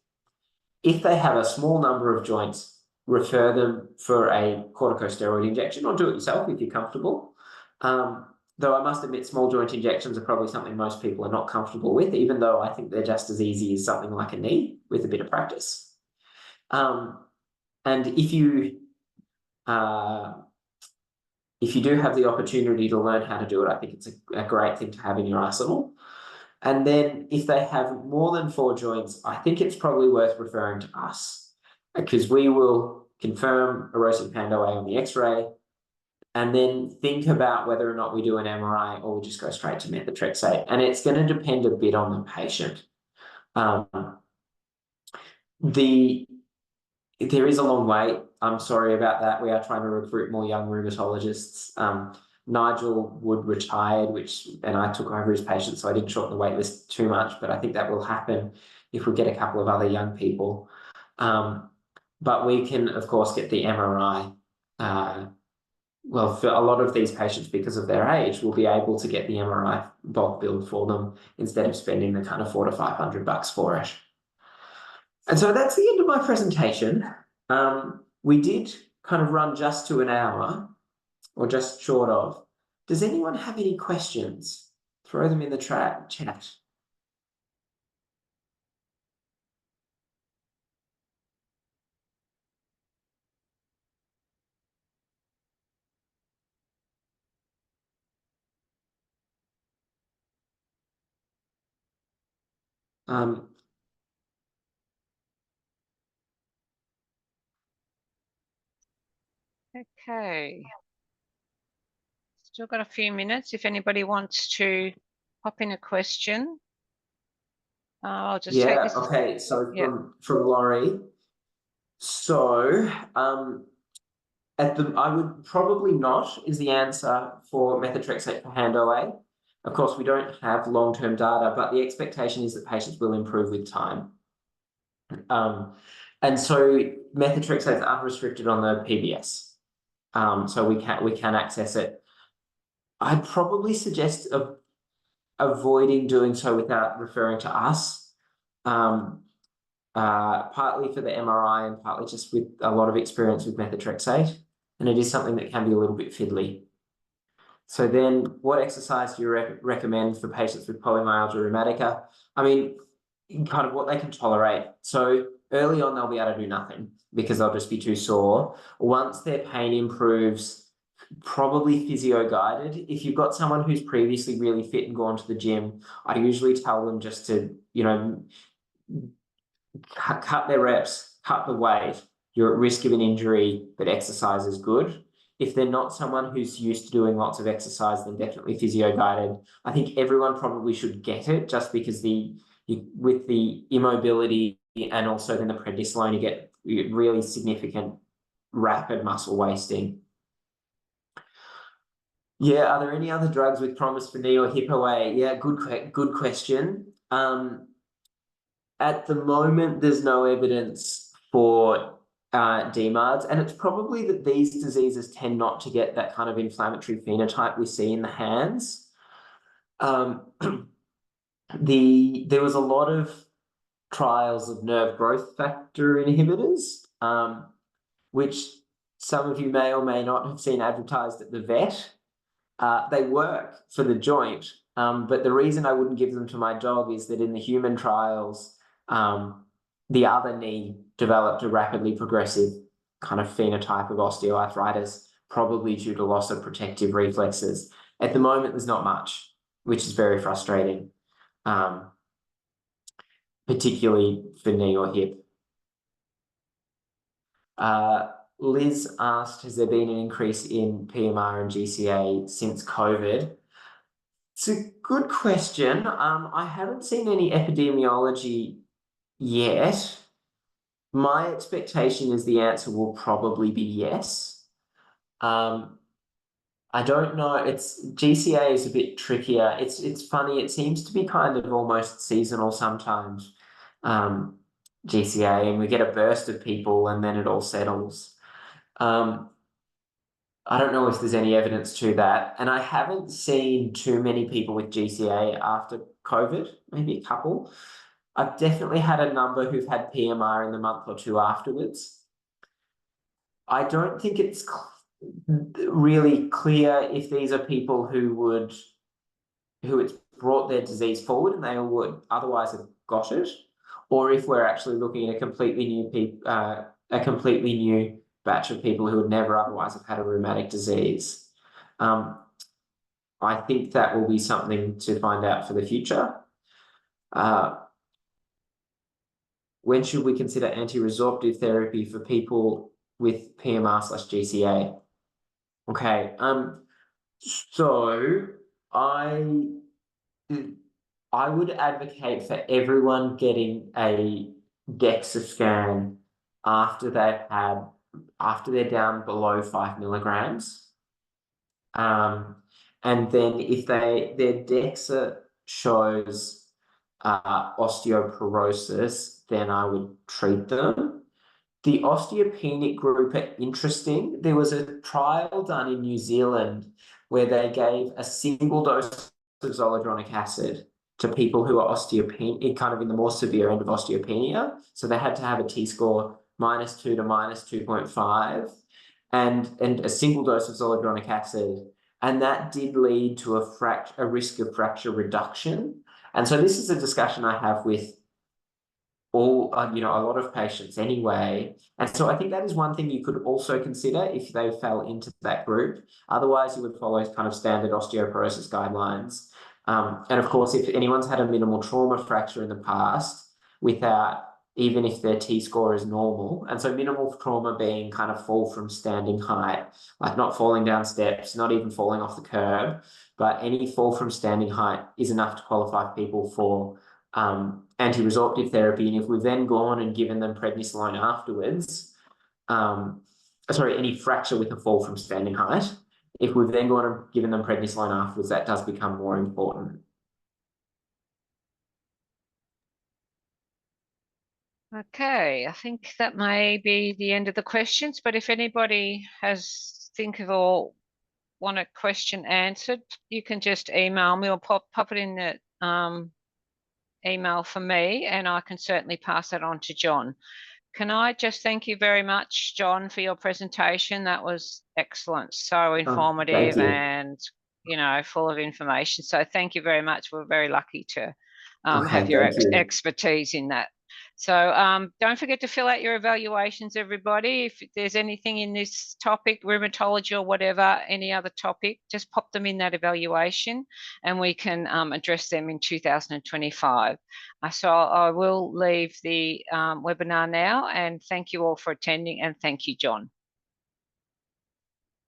If they have a small number of joints, refer them for a corticosteroid injection, or do it yourself if you're comfortable. Though I must admit, small joint injections are probably something most people are not comfortable with, even though I think they're just as easy as something like a knee with a bit of practice. And if you do have the opportunity to learn how to do it, I think it's a great thing to have in your arsenal. And then if they have more than 4 joints, I think it's probably worth referring to us, because we will confirm erosive Pandoa on the X-ray and then think about whether or not we do an MRI or we just go straight to methotrexate. And it's going to depend a bit on the patient. There is a long wait. I'm sorry about that. We are trying to recruit more young rheumatologists. Nigel Wood retired, and I took over his patient, so I didn't shorten the wait list too much, but I think that will happen if we get a couple of other young people. But we can, of course, get the MRI. Well, for a lot of these patients, because of their age, we'll be able to get the MRI bulk billed for them instead of spending the kind of $400 to $500 for it. And so that's the end of my presentation. We did kind of run just to an hour, or just short of. Does anyone have any questions? Throw them in the chat. Okay. Still got a few minutes. If anybody wants to pop in a question, I'll just take this. Okay. So from Laurie. So I would probably not is the answer for methotrexate for hand OA. Of course, we don't have long-term data, but the expectation is that patients will improve with time. And so methotrexate is unrestricted on the PBS. So we can access it. I'd probably suggest avoiding doing so without referring to us, partly for the MRI and partly just with a lot of experience with methotrexate. and it is something that can be a little bit fiddly. So then what exercise do you recommend for patients with polymyalgia rheumatica? I mean, kind of what they can tolerate. So early on, they'll be able to do nothing because they'll just be too sore. Once their pain improves, probably physio-guided. If you've got someone who's previously really fit and gone to the gym, I usually tell them just to, cut their reps, cut the weight. You're at risk of an injury, but exercise is good. If they're not someone who's used to doing lots of exercise, then definitely physio-guided. I think everyone probably should get it just because with the immobility and also then the prednisolone, you get really significant rapid muscle wasting. Yeah, are there any other drugs with promise for knee or hip OA? Yeah, good question. At the moment, there's no evidence for DMARDs, and it's probably that these diseases tend not to get that kind of inflammatory phenotype we see in the hands. There was a lot of trials of nerve growth factor inhibitors, which some of you may or may not have seen advertised at the vet. They work for the joint, but the reason I wouldn't give them to my dog is that in the human trials, the other knee developed a rapidly progressive kind of phenotype of osteoarthritis, probably due to loss of protective reflexes. At the moment, there's not much, which is very frustrating, particularly for knee or hip. Liz asked, has there been an increase in PMR and GCA since COVID? It's a good question. I haven't seen any epidemiology yet. My expectation is the answer will probably be yes. I don't know. GCA is a bit trickier. It's funny. It seems to be kind of almost seasonal sometimes. GCA, and we get a burst of people and then it all settles. I don't know if there's any evidence to that. And I haven't seen too many people with GCA after COVID, maybe a couple. I've definitely had a number who've had PMR in the month or two afterwards. I don't think it's really clear if these are people who it's brought their disease forward and they would otherwise have got it, or if we're actually looking at a completely new batch of people who would never otherwise have had a rheumatic disease. I think that will be something to find out for the future. When should we consider anti-resorptive therapy for people with PMR/GCA? Okay, so I would advocate for everyone getting a DEXA scan after they're down below 5 milligrams. And then if their DEXA shows osteoporosis, then I would treat them. The osteopenic group are interesting. There was a trial done in New Zealand where they gave a single dose of zoledronic acid to people who are osteopenic, kind of in the more severe end of osteopenia. So they had to have a T-score -2 to -2.5 and a single dose of zoledronic acid. And that did lead to a risk of fracture reduction. And so this is a discussion I have with a lot of patients anyway. And so I think that is one thing you could also consider if they fell into that group. Otherwise, you would follow kind of standard osteoporosis guidelines. And of course, if anyone's had a minimal trauma fracture in the past even if their T-score is normal, and so minimal trauma being kind of fall from standing height, like not falling down steps, not even falling off the curb, but any fall from standing height is enough to qualify people for anti-resorptive therapy. And if we've then gone and given them prednisolone afterwards, any fracture with a fall from standing height, if we've then gone and given them prednisolone afterwards, that does become more important. Okay, I think that may be the end of the questions, but if anybody or want a question answered, you can just email me or pop it in the email for me, and I can certainly pass that on to John. Can I just thank you very much, John, for your presentation? That was excellent, so Oh, thank informative you. and, full of information. So thank you very much. We're very lucky to have Okay, your thank you. expertise in that. So don't forget to fill out your evaluations, everybody. If there's anything in this topic, rheumatology or whatever, any other topic, just pop them in that evaluation and we can address them in 2025. So I will leave the webinar now, and thank you all for attending, and thank you, John.